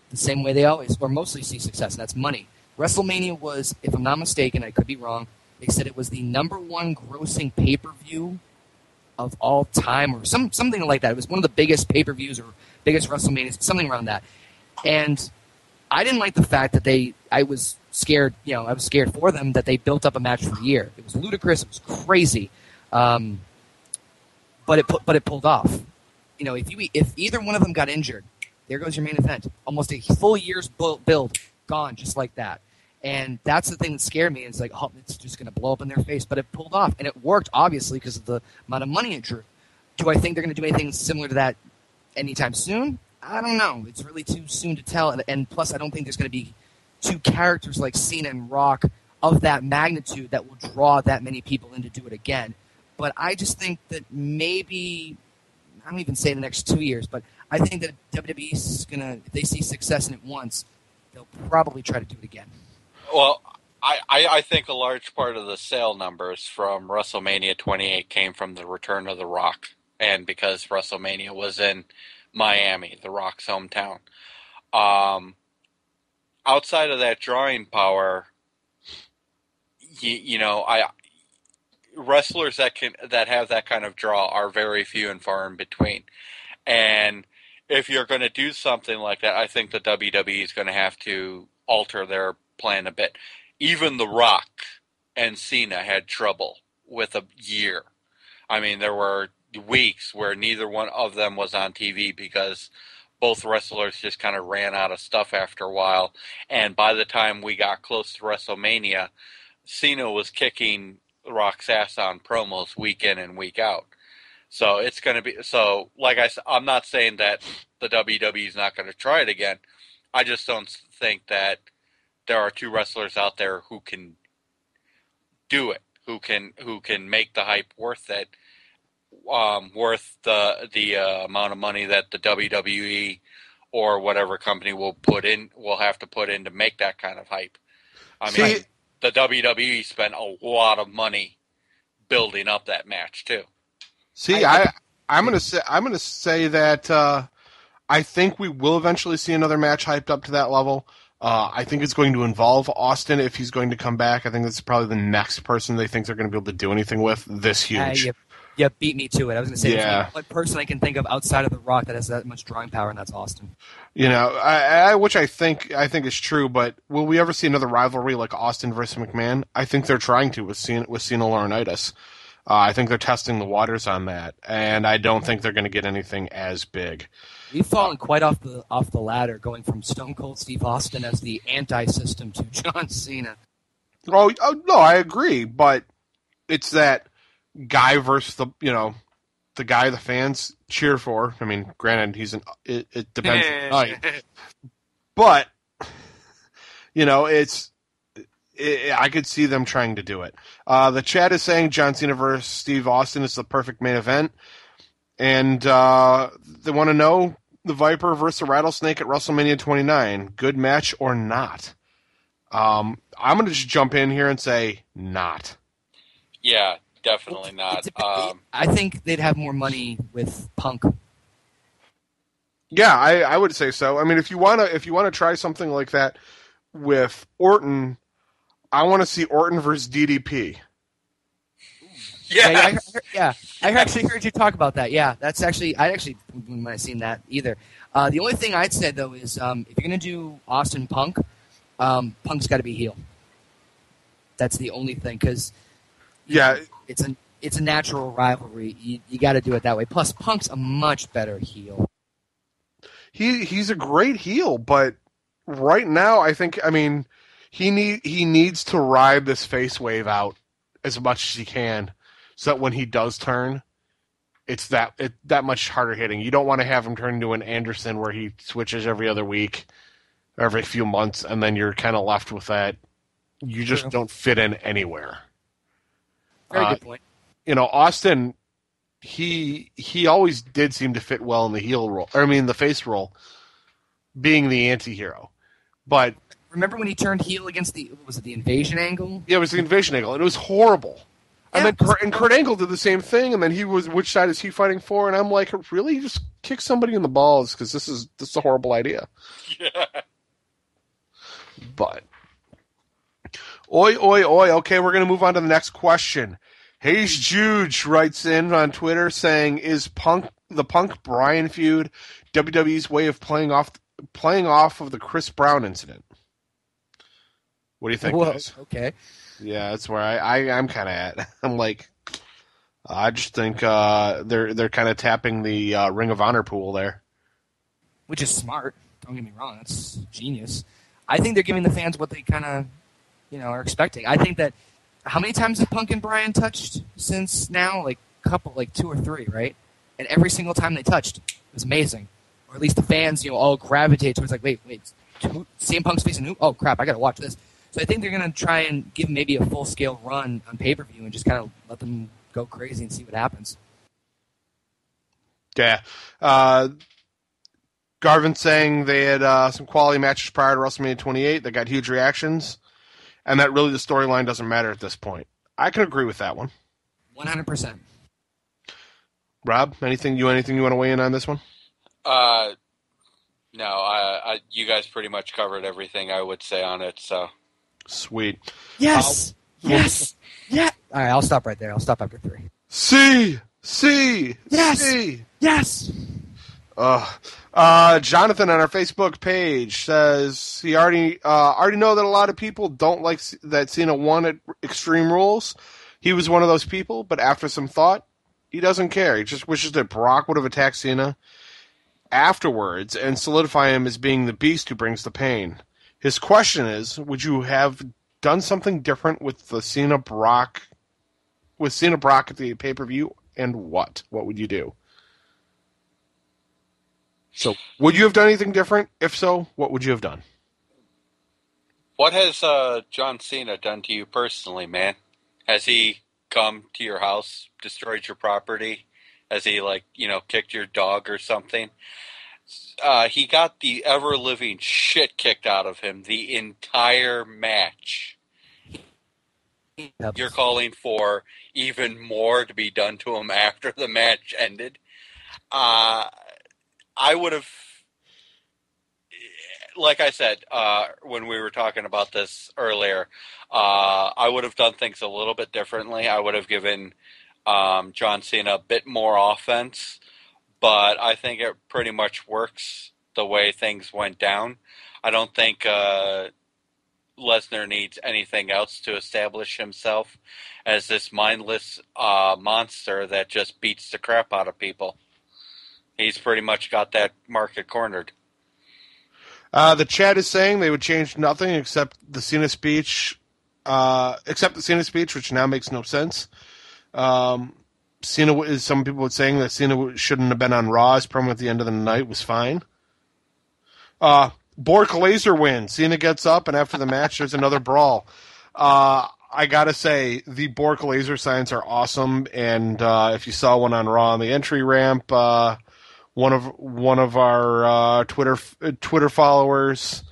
the same way they always, or mostly see success, and that's money. WrestleMania was, if I'm not mistaken, I could be wrong, they said it was the #1 grossing pay-per-view of all time, or something like that. It was one of the biggest pay-per-views or biggest WrestleManias, something around that. And I didn't like the fact that I was scared for them that they built up a match for a year. It was ludicrous, it was crazy. But it pulled off. You know, if either one of them got injured, there goes your main event. Almost a full year's build gone just like that. And that's the thing that scared me. It's like, oh, it's just going to blow up in their face. But it pulled off, and it worked, obviously, because of the amount of money it drew. Do I think they're going to do anything similar to that anytime soon? I don't know. It's really too soon to tell. And plus, I don't think there's going to be two characters like Cena and Rock of that magnitude that will draw that many people in to do it again. But I just think that maybe, I don't even say the next 2 years, but I think that WWE is going to, if they see success in it once, they'll probably try to do it again.
Well, I think a large part of the sale numbers from WrestleMania 28 came from the return of The Rock. And because WrestleMania was in Miami, The Rock's hometown. Outside of that drawing power, wrestlers that have that kind of draw are very few and far in between. And if you're going to do something like that, I think the WWE is going to have to alter their plan a bit. Even The Rock and Cena had trouble with a year. I mean, there were weeks where neither one of them was on TV because both wrestlers just kind of ran out of stuff after a while. And by the time we got close to WrestleMania, Cena was kicking Rock's ass on promos week in and week out. So it's going to be, so like I said, I'm not saying that the WWE is not going to try it again. I just don't think that there are two wrestlers out there who can do it, who can make the hype worth it, worth the amount of money that the WWE or whatever company will have to put in to make that kind of hype. I mean, the WWE spent a lot of money building up that match too.
See, I'm gonna say that I think we will eventually see another match hyped up to that level. I think it's going to involve Austin if he's going to come back. I think that's probably the next person they think they're going to be able to do anything with this huge.
You beat me to it. I was going to say,
yeah.
There's one person I can think of outside of The Rock that has that much drawing power, and that's Austin.
You know, which I think is true. But will we ever see another rivalry like Austin versus McMahon? I think they're trying to with Cena Laurinaitis. I think they're testing the waters on that, and I don't think they're going to get anything as big.
We've fallen quite off the ladder, going from Stone Cold Steve Austin as the anti-system to John Cena.
Oh no, I agree, but it's that guy versus the guy the fans cheer for. I mean, granted, it depends on the night, but I could see them trying to do it. The chat is saying John Cena versus Steve Austin is the perfect main event, and they want to know the Viper versus the Rattlesnake at WrestleMania 29. Good match or not? I'm going to just jump in here and say not.
Yeah, definitely not.
I think they'd have more money with Punk.
Yeah, I would say so. I mean, if you want to try something like that with Orton, I want to see Orton versus DDP.
I actually heard you talk about that. Yeah, that's actually I actually wouldn't have seen that either. The only thing I'd say though is if you're gonna do Austin Punk, Punk's got to be heel. That's the only thing because it's a natural rivalry. You got to do it that way. Plus, Punk's a much better heel.
He's a great heel, but right now he needs to ride this face wave out as much as he can, so that when he does turn, it's that much harder hitting. You don't want to have him turn into an Anderson where he switches every other week, every few months, and then you're kind of left with that. You just don't fit in anywhere.
Very good point.
Austin, he always did seem to fit well in the heel role. The face role, being the anti-hero. But
remember when he turned heel against the Invasion Angle?
Yeah, it was the Invasion Angle, and it was horrible. And then Kurt Angle did the same thing, and then which side is he fighting for? And I'm like, really? Just kick somebody in the balls, because this is a horrible idea.
Yeah.
But oi, oi, oi. Okay, we're going to move on to the next question. Hayes Juge writes in on Twitter saying, "Is the Punk Bryan feud WWE's way of playing off of the Chris Brown incident?" What do you think, guys?
Okay.
Yeah, that's where I'm kind of at. I'm like, I just think they're kind of tapping the Ring of Honor pool there,
which is smart. Don't get me wrong, that's genius. I think they're giving the fans what they kind of, are expecting. I think that how many times have Punk and Bryan touched since now? Like two or three, right? And every single time they touched, it was amazing. Or at least the fans, all gravitate towards like, wait, CM Punk's facing who? Oh crap, I got to watch this. So I think they're going to try and give maybe a full-scale run on pay-per-view and just kind of let them go crazy and see what happens.
Yeah. Garvin saying they had some quality matches prior to WrestleMania 28 that got huge reactions, and that really the storyline doesn't matter at this point. I can agree with that one.
100%.
Rob, anything you want to weigh in on this one?
No, you guys pretty much covered everything I would say on it, so.
Sweet.
Yes! Yes! Yeah! All right, I'll stop right there. I'll stop after 3.
C!
Yes!
C!
Yes!
Jonathan on our Facebook page says he already know that a lot of people don't like that Cena won at Extreme Rules. He was one of those people, but after some thought, he doesn't care. He just wishes that Brock would have attacked Cena afterwards and solidify him as being the beast who brings the pain. His question is, would you have done something different with the Cena Brock at the pay-per-view, and what? What would you do? So, would you have done anything different? If so, what would you have done?
What has John Cena done to you personally, man? Has he come to your house, destroyed your property? Has he, kicked your dog or something? He got the ever-living shit kicked out of him the entire match.
Yep.
You're calling for even more to be done to him after the match ended. I would have, like I said, when we were talking about this earlier, I would have done things a little bit differently. I would have given John Cena a bit more offense, but I think it pretty much works the way things went down. I don't think Lesnar needs anything else to establish himself as this mindless monster that just beats the crap out of people. He's pretty much got that market cornered.
The chat is saying they would change nothing except the Cena speech, which now makes no sense. Some people were saying that Cena shouldn't have been on Raw. His promo at the end of the night was fine. Bork Laser wins. Cena gets up, and after the match, there's another brawl. I gotta say, the Bork Laser signs are awesome, and if you saw one on Raw on the entry ramp, one of our Twitter followers,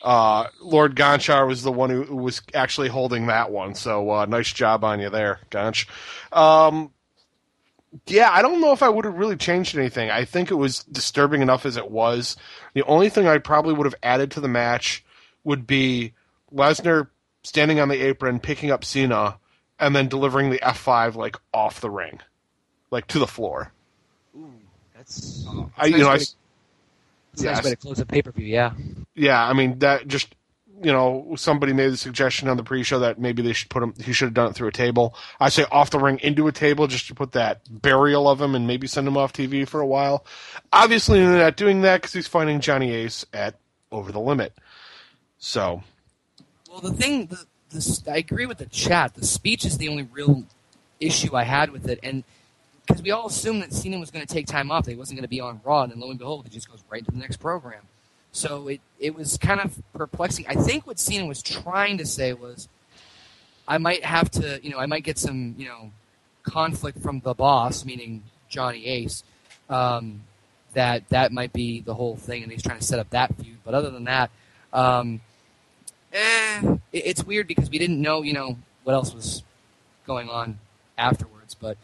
Lord Gonchar, was the one who was actually holding that one. So nice job on you there, Gonch. Yeah, I don't know if I would have really changed anything. I think it was disturbing enough as it was. The only thing I probably would have added to the match would be Lesnar standing on the apron, picking up Cena, and then delivering the F5 like off the ring, like to the floor.
Ooh, that's
I
a
you know I
nice way to close a pay-per-view, yeah.
yeah, I mean that just somebody made the suggestion on the pre-show that maybe they should put him. He should have done it through a table. I say off the ring into a table just to put that burial of him and maybe send him off TV for a while. Obviously, they're not doing that because he's fighting Johnny Ace at Over the Limit. So,
well, the thing, I agree with the chat. The speech is the only real issue I had with it, and because we all assumed that Cena was going to take time off, that he wasn't going to be on Raw, and lo and behold, he just goes right to the next program. So it was kind of perplexing. I think what Cena was trying to say was, I might have to, I might get some, conflict from the boss, meaning Johnny Ace. That might be the whole thing, and he's trying to set up that feud. But other than that, it's weird because we didn't know, what else was going on afterwards. But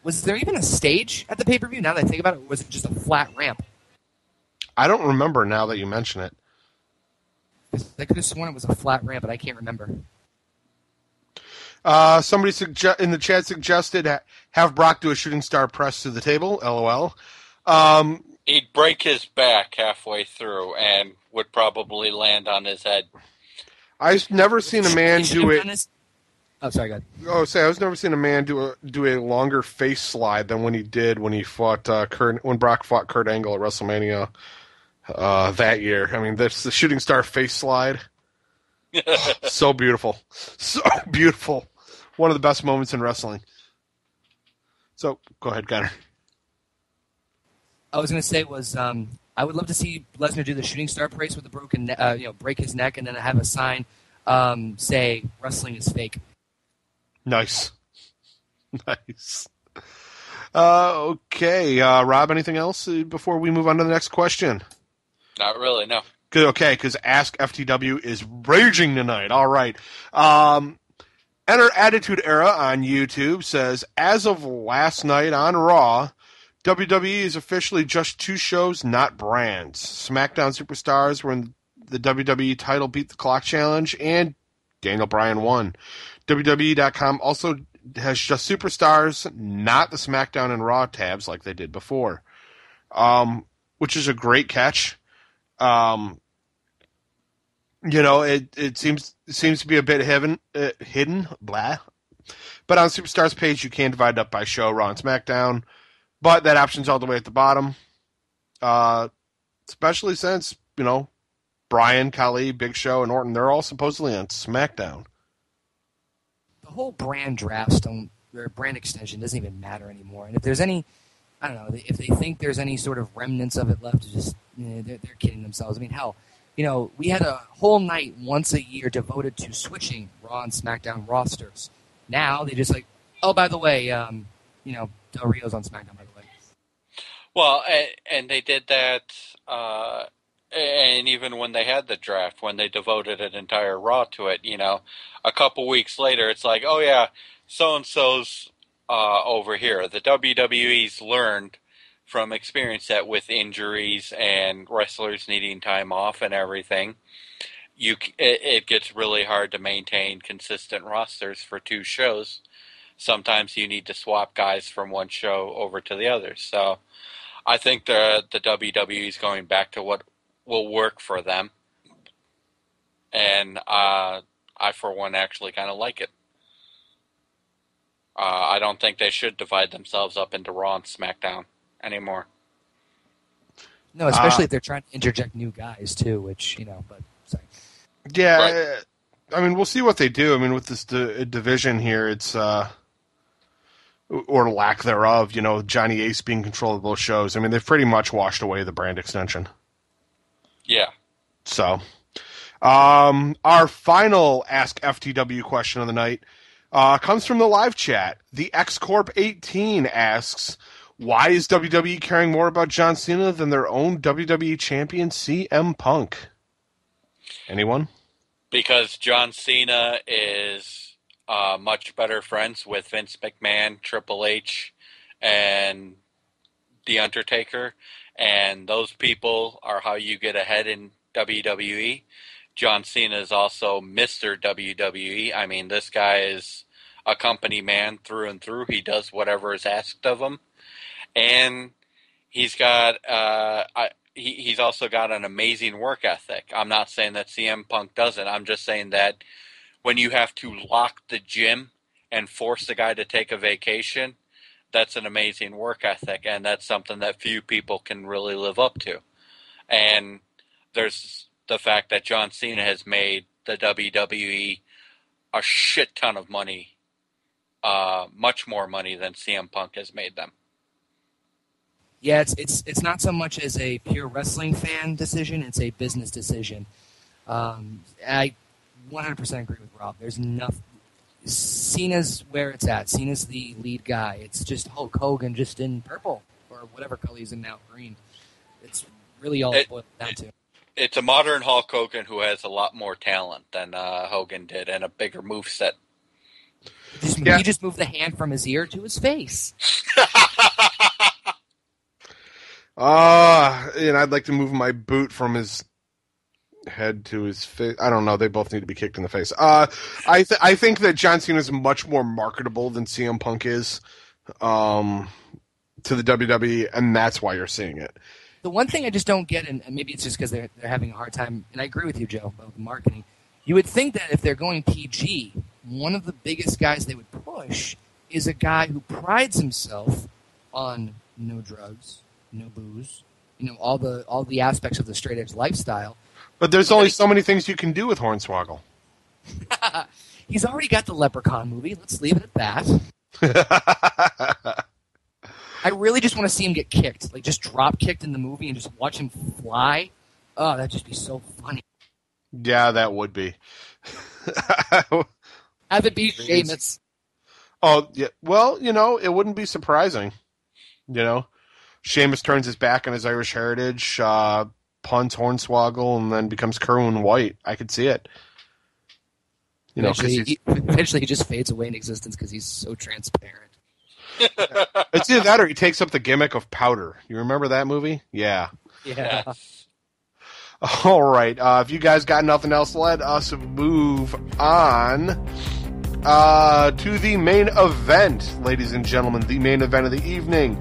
was there even a stage at the pay-per-view? Now that I think about it, or was it just a flat ramp?
I don't remember now that you mention it.
I could have sworn it was a flat ramp, but I can't remember.
Somebody in the chat suggested have Brock do a shooting star press to the table. LOL.
He'd break his back halfway through and would probably land on his head.
I've never seen a man do it.
Oh, sorry, go ahead.
I was never seen a man do a longer face slide than when he fought when Brock fought Kurt Angle at WrestleMania that year. I mean, that's the shooting star face slide. So beautiful, so beautiful. One of the best moments in wrestling. So go ahead, Conor.
I was going to say I would love to see Lesnar do the shooting star brace with a broken, break his neck, and then have a sign say wrestling is fake.
Nice. Nice. Okay, Rob, anything else before we move on to the next question?
Not really, no.
Good, okay, because Ask FTW is raging tonight. All right. Enter Attitude Era on YouTube says, as of last night on Raw, WWE is officially just 2 shows, not brands. SmackDown Superstars were in the WWE title Beat the Clock Challenge, and Daniel Bryan won. WWE.com also has just Superstars, not the SmackDown and Raw tabs like they did before, which is a great catch. It seems to be a bit hidden, blah. But on Superstars page, you can divide it up by show, Raw and SmackDown. But that option's all the way at the bottom. Especially since, Bryan, Khali, Big Show, and Orton, they're all supposedly on SmackDown.
The whole brand drafts or brand extension doesn't even matter anymore. And if there's any, I don't know, if they think there's any sort of remnants of it left, they're kidding themselves. I mean, hell, we had a whole night once a year devoted to switching Raw and SmackDown rosters. Now they just oh, by the way, Del Rio's on SmackDown, by the way.
Well, and they did that, and even when they had the draft, when they devoted an entire Raw to it, a couple weeks later, it's like, oh yeah, so-and-so's over here. The WWE's learned from experience that with injuries and wrestlers needing time off and everything, it gets really hard to maintain consistent rosters for 2 shows. Sometimes you need to swap guys from one show over to the other. So I think the WWE is going back to what will work for them. And I, for one, actually kind of like it. I don't think they should divide themselves up into Raw and SmackDown anymore.
No, especially if they're trying to interject new guys, too, which, but sorry.
Yeah,
Right.
I mean, we'll see what they do. I mean, with this division here, it's, or lack thereof, Johnny Ace being in control of both shows. I mean, they've pretty much washed away the brand extension.
Yeah.
So, our final Ask FTW question of the night comes from the live chat. The XCorp18 asks, why is WWE caring more about John Cena than their own WWE champion CM Punk? Anyone?
Because John Cena is much better friends with Vince McMahon, Triple H, and The Undertaker, and those people are how you get ahead in WWE. John Cena is also Mr. WWE. I mean, this guy is a company man through and through. He does whatever is asked of him, and he's also got an amazing work ethic. I'm not saying that CM Punk doesn't. I'm just saying that when you have to lock the gym and force the guy to take a vacation, that's an amazing work ethic, and that's something that few people can really live up to. And there's the fact that John Cena has made the WWE a shit ton of money, much more money than CM Punk has made them.
Yeah, it's not so much as a pure wrestling fan decision; it's a business decision. I 100% agree with Rob. There's enough. Cena's where it's at. Cena's the lead guy. It's just Hulk Hogan, just in purple or whatever color he's in now, green. It's really all it boils down to.
It's a modern Hulk Hogan who has a lot more talent than Hogan did and a bigger moveset.
He just moved the hand from his ear to his face.
And I'd like to move my boot from his head to his face. I don't know. They both need to be kicked in the face. I think that John Cena is much more marketable than CM Punk is to the WWE, and that's why you're seeing it.
The one thing I just don't get, and maybe it's just because they're having a hard time, and I agree with you, Joe, about the marketing. You would think that if they're going PG, one of the biggest guys they would push is a guy who prides himself on no drugs, no booze, all the aspects of the straight edge lifestyle.
But there's only so many things you can do with Hornswoggle.
He's already got the Leprechaun movie. Let's leave it at that. I really just want to see him get kicked, like just drop kicked in the movie and just watch him fly. Oh, that'd just be so funny.
Yeah, that would be.
Have it be Sheamus.
Oh, yeah. Well, it wouldn't be surprising. Sheamus turns his back on his Irish heritage, punts Hornswoggle, and then becomes Kerwin White. I could see it.
Eventually he just fades away in existence because he's so transparent.
It's either that or he takes up the gimmick of powder. You remember that movie? Yeah.
Yeah.
All right. If you guys got nothing else, let us move on to the main event, ladies and gentlemen. The main event of the evening.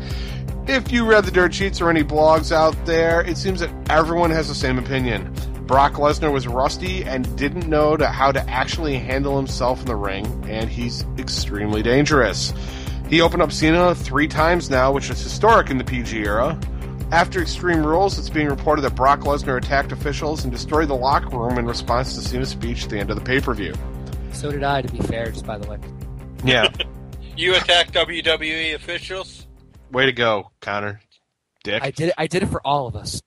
If you read the dirt sheets or any blogs out there, it seems that everyone has the same opinion. Brock Lesnar was rusty and didn't know how to actually handle himself in the ring, and he's extremely dangerous. He opened up Cena 3 times now, which is historic in the PG era. After Extreme Rules, it's being reported that Brock Lesnar attacked officials and destroyed the locker room in response to Cena's speech at the end of the pay-per-view.
So did I, to be fair, just by the way.
Yeah.
You attacked WWE officials?
Way to go, Conor. Dick.
I did it for all of us.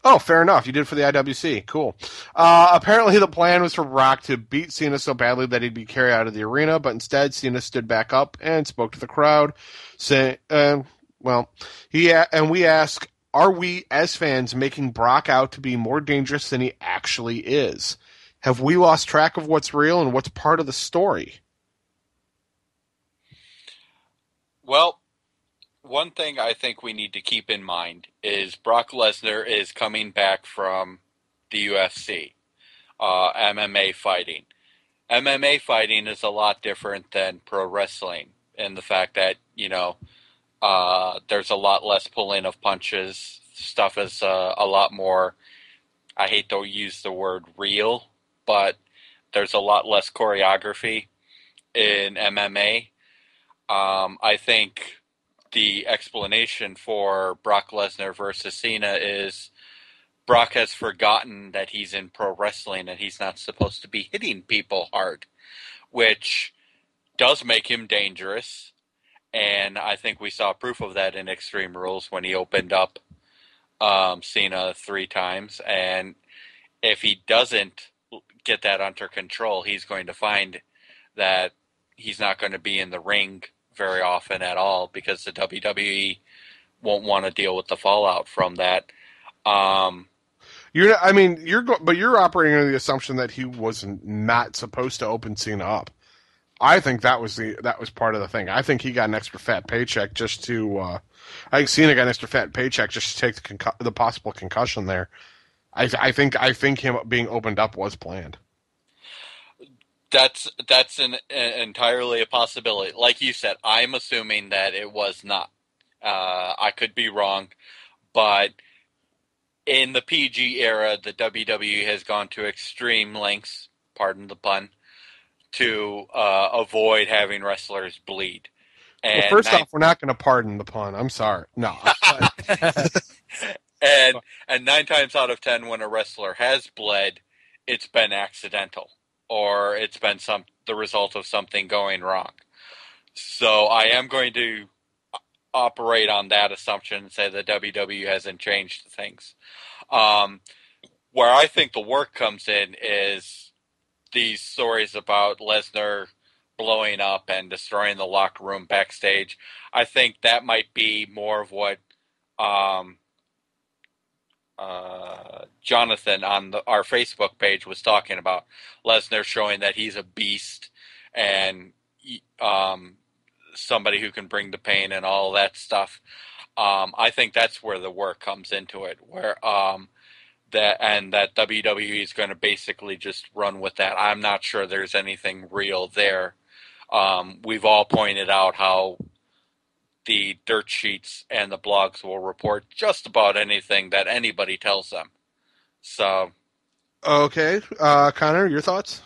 Oh, fair enough. You did it for the IWC. Cool. Apparently the plan was for Brock to beat Cena so badly that he'd be carried out of the arena, but instead Cena stood back up and spoke to the crowd, saying, we ask, are we, as fans, making Brock out to be more dangerous than he actually is? Have we lost track of what's real and what's part of the story?
Well, one thing I think we need to keep in mind is Brock Lesnar is coming back from the UFC, MMA fighting. MMA fighting is a lot different than pro wrestling in the fact that, there's a lot less pulling of punches. Stuff is a lot more, I hate to use the word real, but there's a lot less choreography in MMA. I think the explanation for Brock Lesnar versus Cena is Brock has forgotten that he's in pro wrestling and he's not supposed to be hitting people hard, which does make him dangerous. And I think we saw proof of that in Extreme Rules when he opened up Cena 3 times. And if he doesn't get that under control, he's going to find that he's not going to be in the ring very often at all because the WWE won't want to deal with the fallout from that.
You're operating under the assumption that he was not supposed to open Cena up. I think that was part of the thing. I think he got an extra fat paycheck just to. I think Cena got an extra fat paycheck just to take the possible concussion there. I think him being opened up was planned.
That's an entirely a possibility. Like you said, I'm assuming that it was not. I could be wrong, but in the PG era, the WWE has gone to extreme lengths, pardon the pun, to avoid having wrestlers bleed.
Well,
And
first off, we're not going to pardon the pun. I'm sorry. No.
and and 9 times out of 10, when a wrestler has bled, it's been accidental or it's been the result of something going wrong. So I am going to operate on that assumption and say the WWE hasn't changed things. Where I think the work comes in is these stories about Lesnar blowing up and destroying the locker room backstage. I think that might be more of what Jonathan on our Facebook page was talking about. Lesnar showing that he's a beast and somebody who can bring the pain and all that stuff. I think that's where the work comes into it, where that WWE is going to basically just run with that. I'm not sure there's anything real there. We've all pointed out how the dirt sheets and the blogs will report just about anything that anybody tells them. So,
Okay, Connor, your thoughts?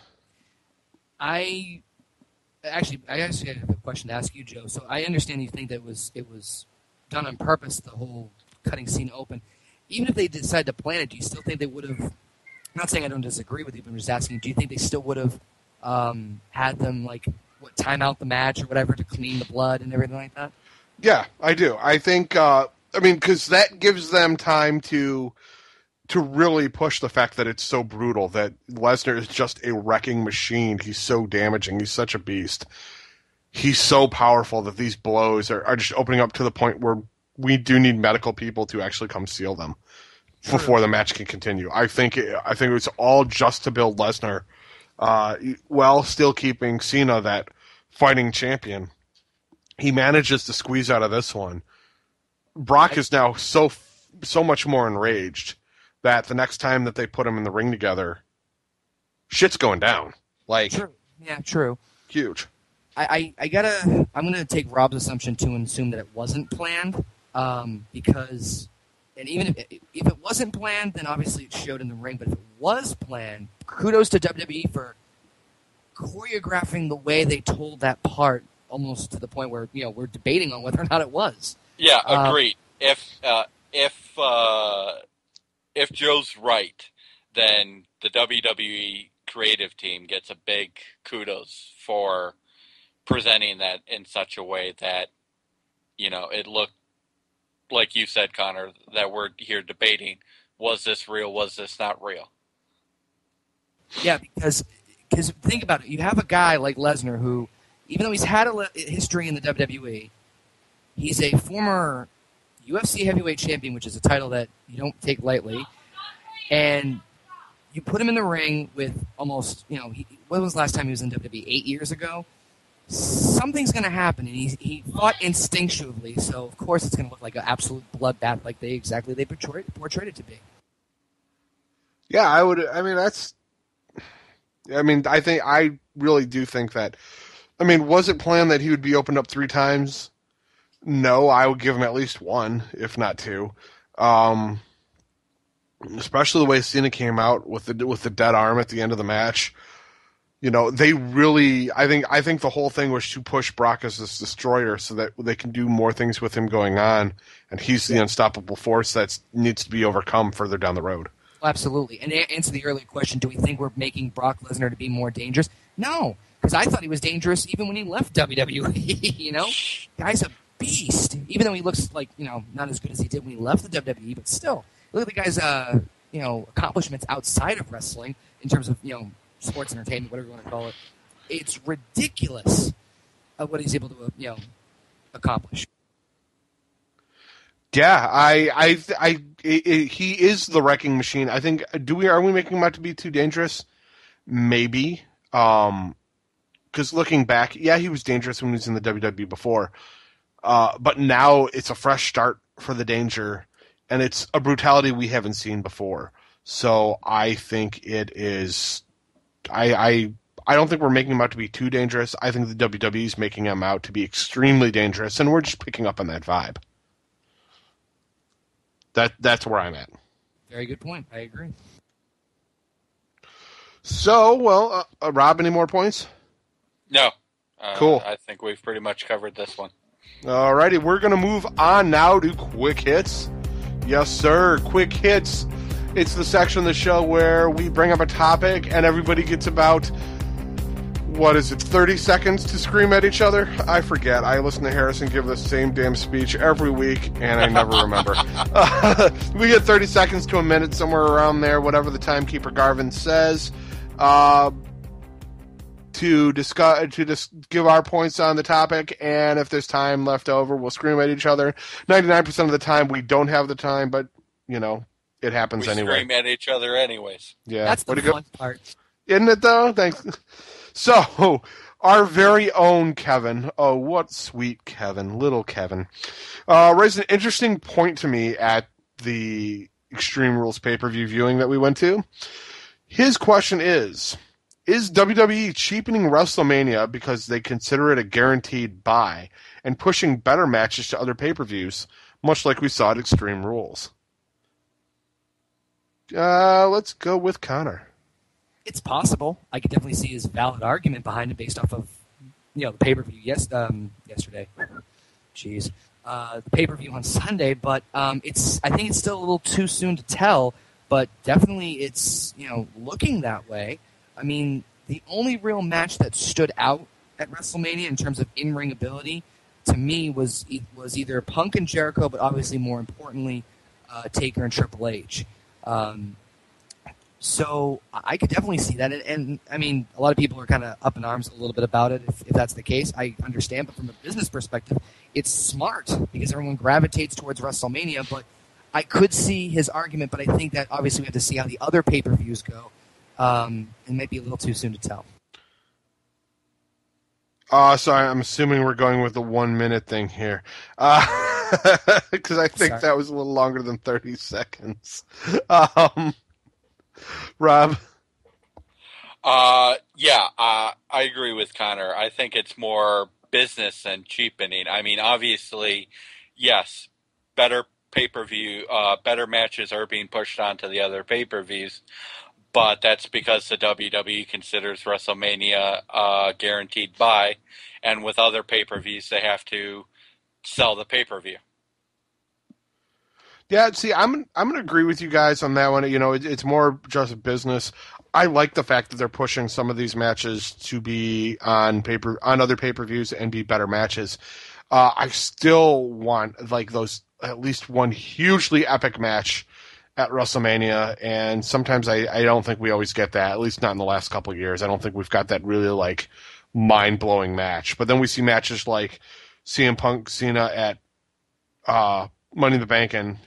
I actually have a question to ask you, Joe. So I understand you think that it was done on purpose, the whole cutting Cena open. Even if they decided to plan it, do you still think they would have? I'm not saying I don't disagree with you, but I'm just asking. Do you think they still would have had them time out the match or whatever to clean the blood and everything like that?
Yeah, I do. I think. Because that gives them time to really push the fact that it's so brutal, that Lesnar is just a wrecking machine. He's so damaging. He's such a beast. He's so powerful that these blows are just opening up to the point where we do need medical people to actually come seal them before the match can continue. I think it's all just to build Lesnar, while still keeping Cena that fighting champion. He manages to squeeze out of this one. Brock is now so much more enraged that the next time that they put him in the ring together, shit's going down.
True. Yeah, true.
Huge.
I'm gonna take Rob's assumption too and assume that it wasn't planned, because, and even if it wasn't planned, then obviously it showed in the ring. But if it was planned, kudos to WWE for choreographing the way they told that part, almost to the point where we're debating on whether or not it was.
Yeah, agreed. If Joe's right, then the WWE creative team gets a big kudos for presenting that in such a way that, it looked, like you said, Connor, that we're here debating, was this real, was this not real?
Yeah, because think about it. You have a guy like Lesnar who, even though he's had a history in the WWE, he's a former UFC heavyweight champion, which is a title that you don't take lightly. And you put him in the ring with almost, when was the last time he was in WWE? 8 years ago? Something's going to happen, and he fought instinctually, so of course it's going to look like an absolute bloodbath like they portrayed it to be.
Yeah, I really do think that. Was it planned that he would be opened up 3 times? No, I would give him at least 1, if not 2. Especially the way Cena came out with the dead arm at the end of the match. They really. I think the whole thing was to push Brock as this destroyer, so that they can do more things with him going on, and he's the unstoppable force that needs to be overcome further down the road.
Absolutely. And to answer the earlier question, do we think we're making Brock Lesnar to be more dangerous? No, because I thought he was dangerous even when he left WWE. Guy's a beast, even though he looks like not as good as he did when he left the WWE. But still, look at the guy's accomplishments outside of wrestling in terms of sports entertainment, whatever you want to call it. It's ridiculous what he's able to accomplish.
Yeah, he is the wrecking machine. I think. Are we making him out to be too dangerous? Maybe. Because looking back, yeah, he was dangerous when he was in the WWE before. But now it's a fresh start for the Danger, and it's a brutality we haven't seen before. So I think it is. I I don't think we're making him out to be too dangerous. I think the WWE is making him out to be extremely dangerous, and we're just picking up on that vibe. That's where I'm at.
Very good point. I agree.
So, well, Rob, any more points?
No.
Cool.
I think we've pretty much covered this one.
Alrighty, we're going to move on now to Quick Hits. Yes, sir, Quick Hits. It's the section of the show where we bring up a topic and everybody gets about, 30 seconds to scream at each other? I forget. I listen to Harrison give the same damn speech every week, and I never remember. We get 30 seconds to a minute, somewhere around there, whatever the timekeeper Garvin says, to give our points on the topic, and if there's time left over, we'll scream at each other. 99% of the time, we don't have the time, but, it happens anyway.
We scream at each other anyways.
Yeah.
That's the fun part.
Isn't it, though? Thanks. So, our very own Kevin, oh, what sweet Kevin, little Kevin, raised an interesting point to me at the Extreme Rules pay-per-view viewing that we went to. His question is WWE cheapening WrestleMania because they consider it a guaranteed buy and pushing better matches to other pay-per-views, much like we saw at Extreme Rules? Let's go with Conor.
It's possible. I could definitely see his valid argument behind it based off of, the pay-per-view yesterday. Jeez. The pay-per-view on Sunday, but I think it's still a little too soon to tell, but definitely it's, looking that way. I mean, the only real match that stood out at WrestleMania in terms of in-ring ability, to me, was either Punk and Jericho, but obviously more importantly, Taker and Triple H. So I could definitely see that, and I mean, a lot of people are kind of up in arms a little bit about it. If that's the case, I understand. But from a business perspective, it's smart because everyone gravitates towards WrestleMania. But I could see his argument, but I think that obviously we have to see how the other pay-per-views go. It might be a little too soon to tell.
So I'm assuming we're going with the 1 minute thing here, because I think that was a little longer than 30 seconds. Rob?
I agree with Conor. I think it's more business than cheapening. I mean, obviously, yes, better pay-per-view, better matches are being pushed onto the other pay-per-views, but that's because the WWE considers WrestleMania a guaranteed buy, and with other pay-per-views, they have to sell the pay-per-view.
Yeah, see, I'm going to agree with you guys on that one. It's more just business. I like the fact that they're pushing some of these matches to be on other pay-per-views and be better matches. I still want those at least one hugely epic match at WrestleMania, and sometimes I don't think we always get that. At least not in the last couple of years. I don't think we've got that really mind-blowing match. But then we see matches like CM Punk, Cena at Money in the Bank, and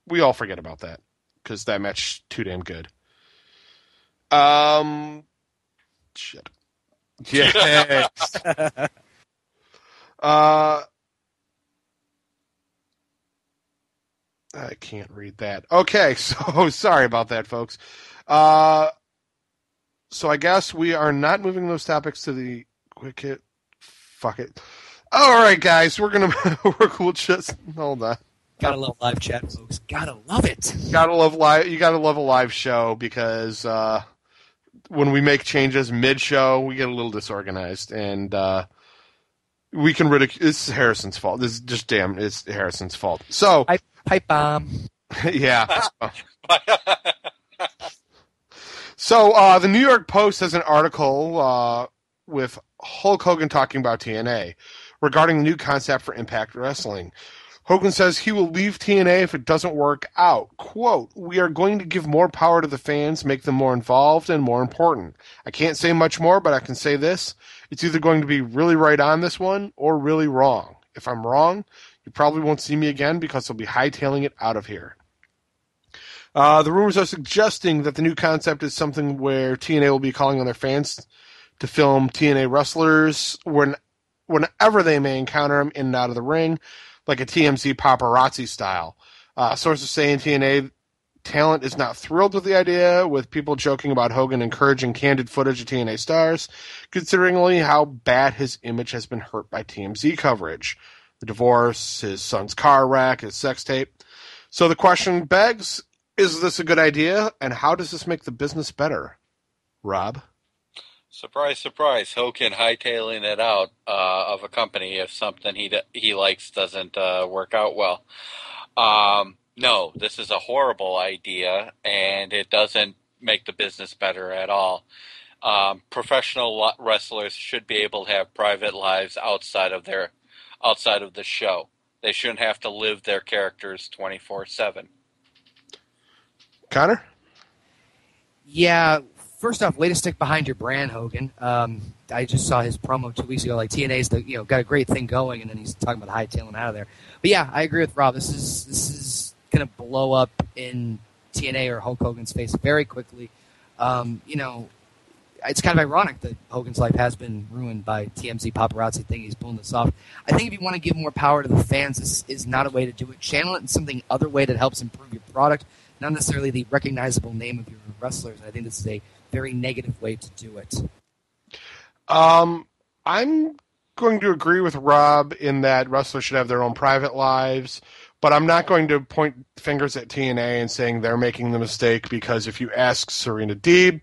we all forget about that because that match is too damn good. Shit. Yes. I can't read that. Okay, so sorry about that, folks. So I guess we are not moving those topics to the quick hit. Fuck it. All right, guys, we'll just hold on.
Gotta love live chat, folks. Gotta love it.
Gotta love live. You gotta love a live show because when we make changes mid-show, we get a little disorganized, and we can ridicule. This is Harrison's fault. This is just it's Harrison's fault. So
pipe bomb.
Yeah. So the New York Post has an article with Hulk Hogan talking about TNA regarding the new concept for Impact Wrestling. Hogan says he will leave TNA if it doesn't work out. Quote, "We are going to give more power to the fans, make them more involved and more important. I can't say much more, but I can say this. It's either going to be really right on this one or really wrong. If I'm wrong, you probably won't see me again because I'll be hightailing it out of here." The rumors are suggesting that the new concept is something where TNA will be calling on their fans to film TNA wrestlers whenever they may encounter them in and out of the ring, like a TMZ paparazzi style. Sources say in TNA talent is not thrilled with the idea, with people joking about Hogan encouraging candid footage of TNA stars, considering how bad his image has been hurt by TMZ coverage. The divorce, his son's car wreck, his sex tape. So the question begs, is this a good idea, and how does this make the business better? Rob?
Surprise, surprise. Hogan hightailing it out of a company if something he likes doesn't work out well. No, this is a horrible idea, and it doesn't make the business better at all. Professional wrestlers should be able to have private lives outside of the show. They shouldn't have to live their characters 24/7.
Conor?
Yeah, first off, way to stick behind your brand, Hogan. I just saw his promo 2 weeks ago. Like TNA's got a great thing going, and then he's talking about hightailing out of there. But yeah, I agree with Rob. This is gonna blow up in TNA or Hulk Hogan's face very quickly. It's kind of ironic that Hogan's life has been ruined by TMZ paparazzi thinking he's pulling this off. I think if you want to give more power to the fans, this is not a way to do it. Channel it in something other way that helps improve your product, not necessarily the recognizable name of your wrestlers. I think this is a very negative way to do it.
I'm going to agree with Rob in that wrestlers should have their own private lives, but I'm not going to point fingers at TNA and saying they're making the mistake, because if you ask Serena Deeb,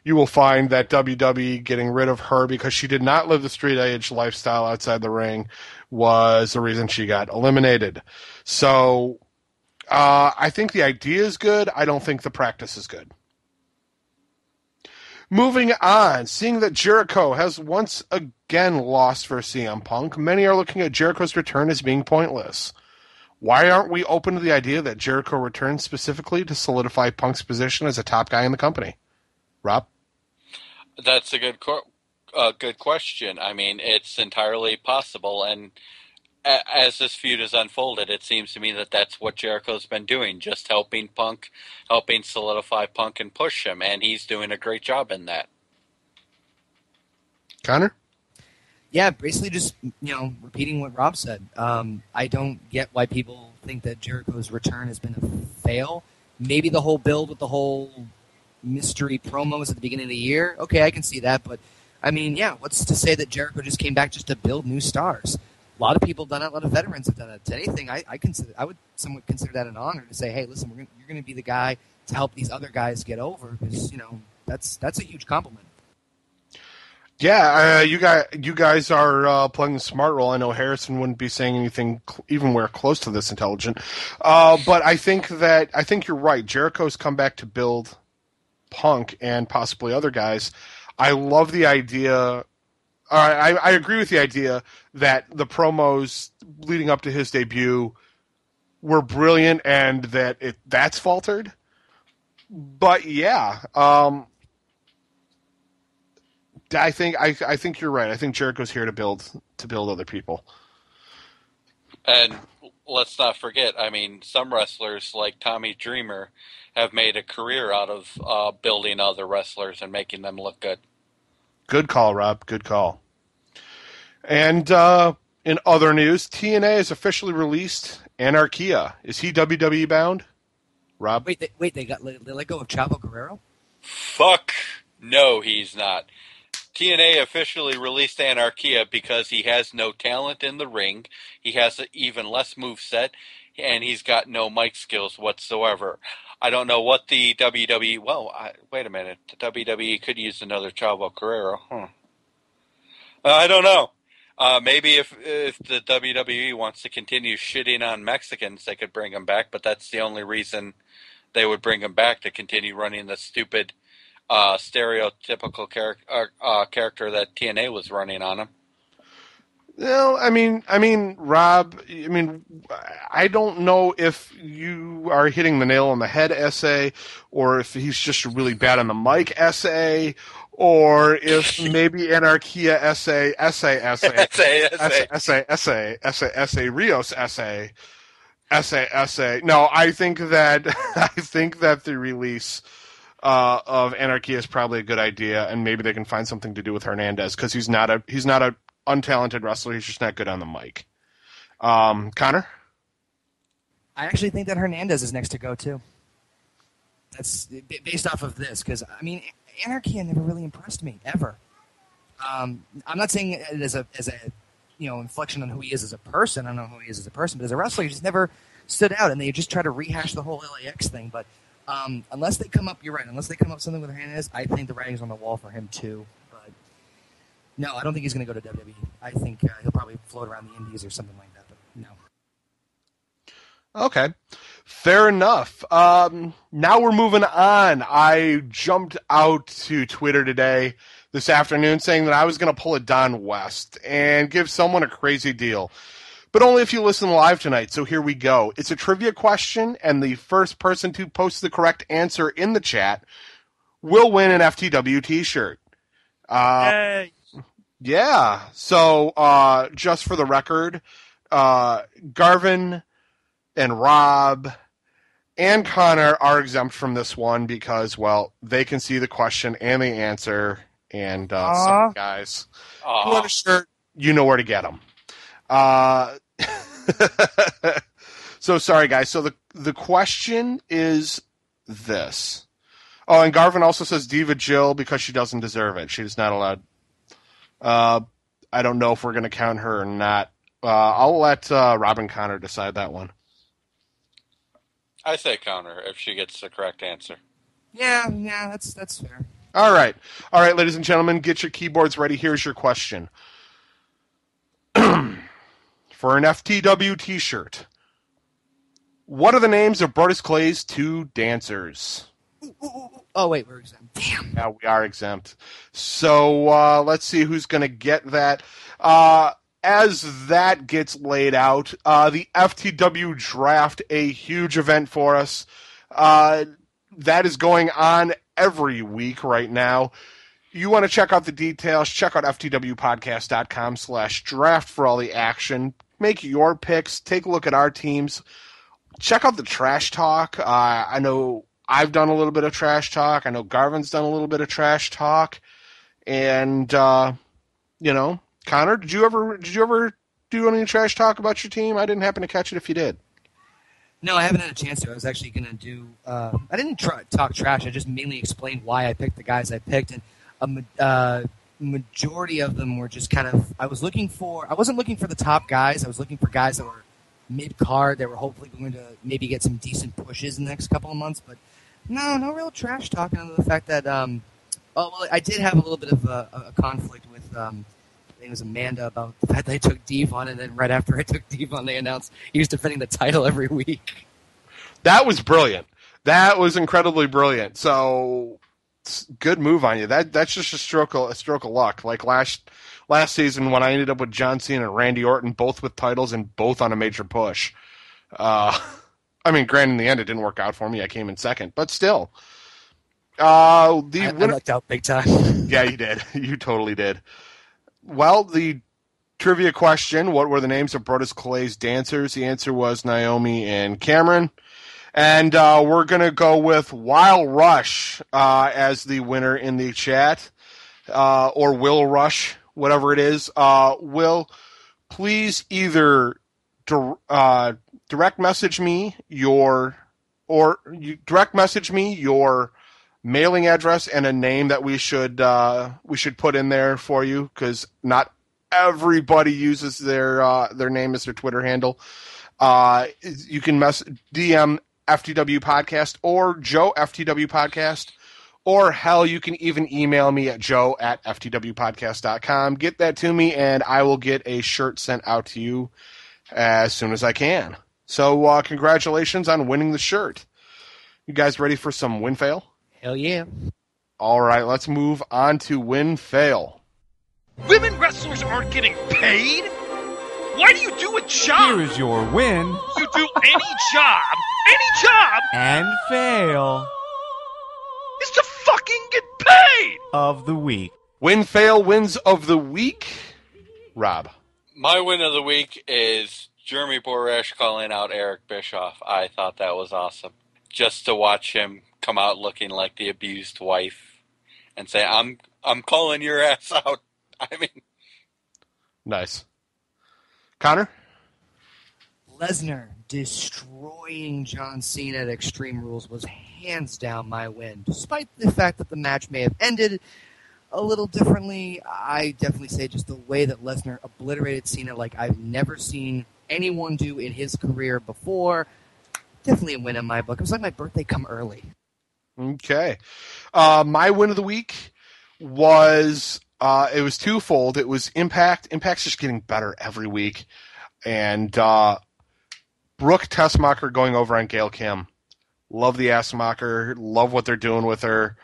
you will find that WWE getting rid of her because she did not live the street age lifestyle outside the ring was the reason she got eliminated. So I think the idea is good. I don't think the practice is good. Moving on, seeing that Jericho has once again lost for CM Punk, many are looking at Jericho's return as being pointless. Why aren't we open to the idea that Jericho returns specifically to solidify Punk's position as a top guy in the company? Rob?
That's a good question. I mean, it's entirely possible, and as this feud has unfolded, it seems to me that that's what Jericho's been doing, just helping Punk, helping solidify Punk and push him, and he's doing a great job in that.
Conor?
Yeah, basically just, repeating what Rob said. I don't get why people think that Jericho's return has been a fail. Maybe the whole build with the whole mystery promos at the beginning of the year, okay, I can see that, but, what's to say that Jericho just came back just to build new stars? A lot of people have done it. A lot of veterans have done it. To anything, I would somewhat consider that an honor to say, hey, listen, you're going to be the guy to help these other guys get over, because that's a huge compliment.
Yeah, you guys are playing the smart role. I know Harrison wouldn't be saying anything even where close to this intelligent, but I think you're right. Jericho's come back to build Punk and possibly other guys. I love the idea. I agree with the idea that the promos leading up to his debut were brilliant and that that's faltered. But yeah, I think you're right. I think Jericho's here to build other people.
And let's not forget, some wrestlers like Tommy Dreamer have made a career out of building other wrestlers and making them look good.
Good call, Rob. Good call. And in other news, TNA has officially released Anarchia. Is he WWE bound? Rob?
Wait, they let go of Chavo Guerrero?
Fuck no, he's not. TNA officially released Anarchia because he has no talent in the ring, he has an even less moveset, and he's got no mic skills whatsoever. I don't know what the WWE... wait a minute. The WWE could use another Chavo Guerrero. I don't know. Maybe if the WWE wants to continue shitting on Mexicans, they could bring him back, but that's the only reason they would bring him back, to continue running the stupid stereotypical character that TNA was running on him.
No, Rob, I don't know if you are hitting the nail on the head essay, or if he's just really bad on the mic essay, or if maybe Anarchia essay, Rios essay. No, I think that the release of Anarchia is probably a good idea, and maybe they can find something to do with Hernandez, because he's not a untalented wrestler. He's just not good on the mic. Conor?
I actually think that Hernandez is next to go too. That's based off of this, because I mean, Anarchy never really impressed me ever. I'm not saying it as a inflection on who he is as a person. I don't know who he is as a person, but as a wrestler, he just never stood out. And they just try to rehash the whole LAX thing. But unless they come up, you're right. Unless they come up with something with Hernandez, I think the writing's on the wall for him too. But no, I don't think he's going to go to WWE. I think he'll probably float around the Indies or something like that. But no.
Okay. Fair enough. Now we're moving on. I jumped out to Twitter this afternoon, saying that I was going to pull a Don West and give someone a crazy deal. But only if you listen live tonight, so here we go. It's a trivia question, and the first person to post the correct answer in the chat will win an FTW t-shirt.
Yay!
Yeah. So, just for the record, Garvin and Rob and Conor are exempt from this one because, well, they can see the question and the answer. And sorry, guys, if you want a shirt, you know where to get them. So sorry, guys. So the question is this. Oh, and Garvin also says Diva Jill because she doesn't deserve it. She's not allowed. I don't know if we're going to count her or not. I'll let Rob and Conor decide that one.
I say counter if she gets the correct answer.
Yeah, that's fair.
All right, ladies and gentlemen, get your keyboards ready. Here's your question. For an FTW t-shirt, what are the names of Brodus Clay's 2 dancers?
Oh, wait, we're exempt. Damn.
Yeah, we are exempt. So let's see who's going to get that. As that gets laid out, the FTW draft, a huge event for us. That is going on every week right now. You want to check out the details, check out ftwpodcast.com/draft for all the action. Make your picks. Take a look at our teams. Check out the trash talk. I know I've done a little bit of trash talk. I know Garvin's done a little bit of trash talk. And, Conor, did you ever do any trash talk about your team? I didn't happen to catch it if you did.
No, I haven't had a chance to. I was actually going to do... I didn't talk trash. I just mainly explained why I picked the guys I picked. And a majority of them were just kind of... I wasn't looking for the top guys. I was looking for guys that were mid-card that were hopefully going to maybe get some decent pushes in the next couple of months. But no real trash talking other than the fact that... I did have a little bit of a conflict with... I think it was Amanda about the fact that I took Devon, and then right after I took Devon, they announced he was defending the title every week.
That was brilliant. That was incredibly brilliant. So, good move on you. That's just a stroke of luck. Like last season when I ended up with John Cena and Randy Orton, both with titles and both on a major push. I mean, granted, in the end, it didn't work out for me. I came in second, but still. I
lucked out big time.
Yeah, you did. You totally did. Well, the trivia question, what were the names of Brodus Clay's dancers? The answer was Naomi and Cameron. And we're going to go with Wild Rush as the winner in the chat, or Will Rush, whatever it is. Will, please either direct message me your mailing address and a name that we should put in there for you, because not everybody uses their name as their Twitter handle. You can DM FTW Podcast or Joe FTW Podcast, or hell, you can even email me at joe@ftwpodcast.com. Get that to me, and I will get a shirt sent out to you as soon as I can. So congratulations on winning the shirt. You guys ready for some win-fail?
Hell yeah.
All right, let's move on to win-fail.
Women wrestlers aren't getting paid? Why do you do a job?
Here is your win.
You do any job,
And fail
is to fucking get paid!
of the week.
Win-fail wins of the week. Rob.
My win of the week is Jeremy Boresh calling out Eric Bischoff. I thought that was awesome. Just to watch him come out looking like the abused wife and say, I'm calling your ass out. I mean,
Nice. Conor?
Lesnar destroying John Cena at Extreme Rules was hands down my win. Despite the fact that the match may have ended a little differently, I definitely say just the way that Lesnar obliterated Cena like I've never seen anyone do in his career before. Definitely a win in my book. It was like my birthday come early.
Okay. My win of the week was, it was twofold. It was Impact. Impact's just getting better every week. And Brooke Tessmacher going over on Gail Kim. Love the Assmacher. Love what they're doing with her.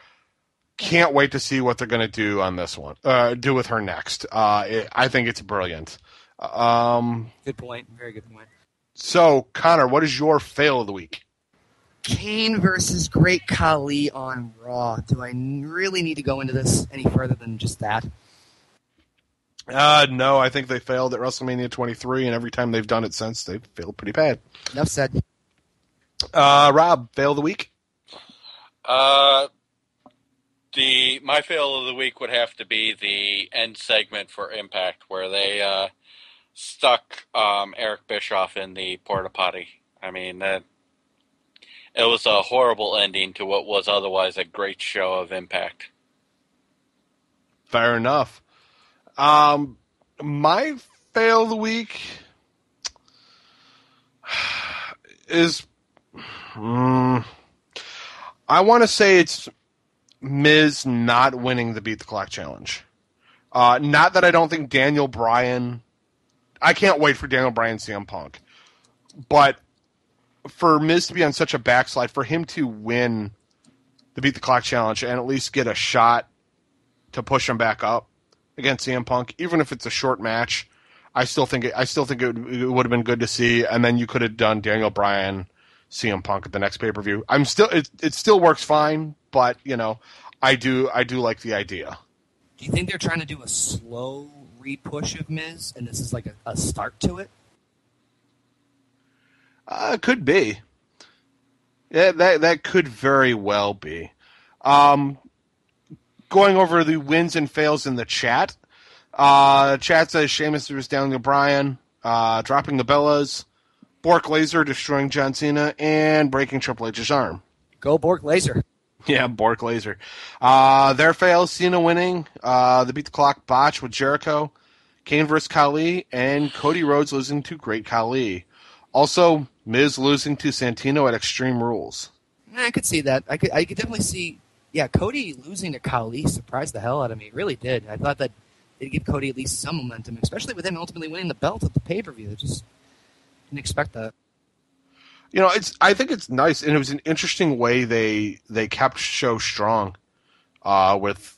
Can't wait to see what they're going to do on this one. Do with her next. I think it's brilliant.
Good point. Very good point.
So, Connor, what is your fail of the week?
Kane versus Great Khali on Raw. Do I really need to go into this any further than just that?
No, I think they failed at WrestleMania 23, and every time they've done it since, they've failed pretty bad.
Enough said.
Rob, fail of the week?
My fail of the week would have to be the end segment for Impact, where they stuck Eric Bischoff in the porta potty. I mean, it was a horrible ending to what was otherwise a great show of Impact.
Fair enough. My fail of the week is, I want to say it's Miz not winning the Beat the Clock challenge. Not that I don't think Daniel Bryan, I can't wait for Daniel Bryan CM Punk, but for Miz to be on such a backslide, for him to win the Beat the Clock challenge and at least get a shot to push him back up against CM Punk, even if it's a short match, I still think it would have been good to see. And then you could have done Daniel Bryan CM Punk at the next pay-per-view. It still works fine, but I do like the idea.
Do you think they're trying to do a slow re-push of Miz, and this is like a start to it?
Could be. Yeah, that could very well be. Going over the wins and fails in the chat. Chat says Sheamus versus Daniel Bryan, dropping the Bellas, Bork Laser destroying John Cena, and breaking Triple H's arm.
Go Bork Laser.
Yeah, Bork Laser. Their fails, Cena winning, the Beat the Clock botch with Jericho, Kane versus Khali, and Cody Rhodes losing to Great Khali. Also, Miz losing to Santino at Extreme Rules.
I could see that. I could definitely see. Yeah, Cody losing to Khali surprised the hell out of me. It really did. I thought that it'd give Cody at least some momentum, especially with him ultimately winning the belt at the pay-per-view. I just didn't expect that.
I think it's nice, and it was an interesting way they kept show strong, with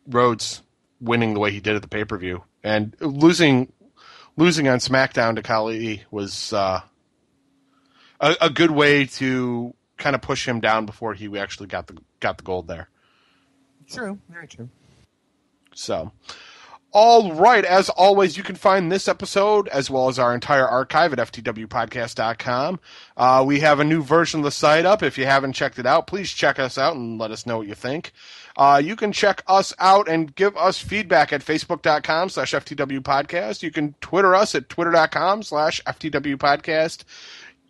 Rhodes winning the way he did at the pay-per-view, and losing on SmackDown to Khali was a good way to kind of push him down before he actually got the gold there.
True, very true.
So, all right. As always, you can find this episode as well as our entire archive at ftwpodcast.com. We have a new version of the site up. If you haven't checked it out, please check us out and let us know what you think. You can check us out and give us feedback at facebook.com/ftwpodcast. You can Twitter us at twitter.com/ftwpodcast.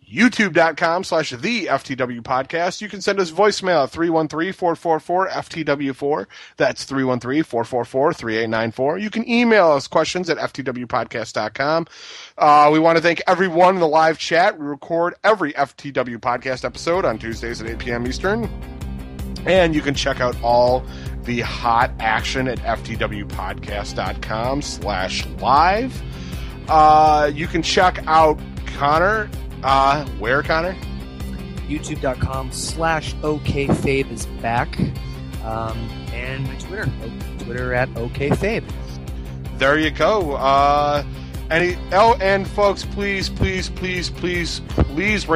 youtube.com/theftwpodcast. You can send us voicemail at 313-444-FTW4. That's 313-444-3894. You can email us questions at ftwpodcast.com. We want to thank everyone in the live chat. We record every FTW podcast episode on Tuesdays at 8 p.m. Eastern. And you can check out all the hot action at ftwpodcast.com/live. You can check out Connor. Where, Connor?
YouTube.com/OKayFabe is back. And my Twitter at OKayFabe.
There you go. And folks, please rate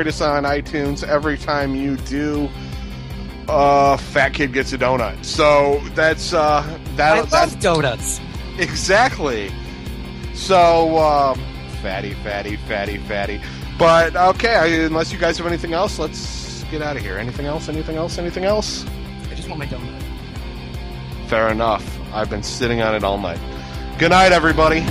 us on iTunes. Every time you do, fat kid gets a donut. So that's
I love donuts.
Exactly. So fatty. But okay, unless you guys have anything else, let's get out of here. Anything else?
I just want my donut.
Fair enough. I've been sitting on it all night. Good night, everybody.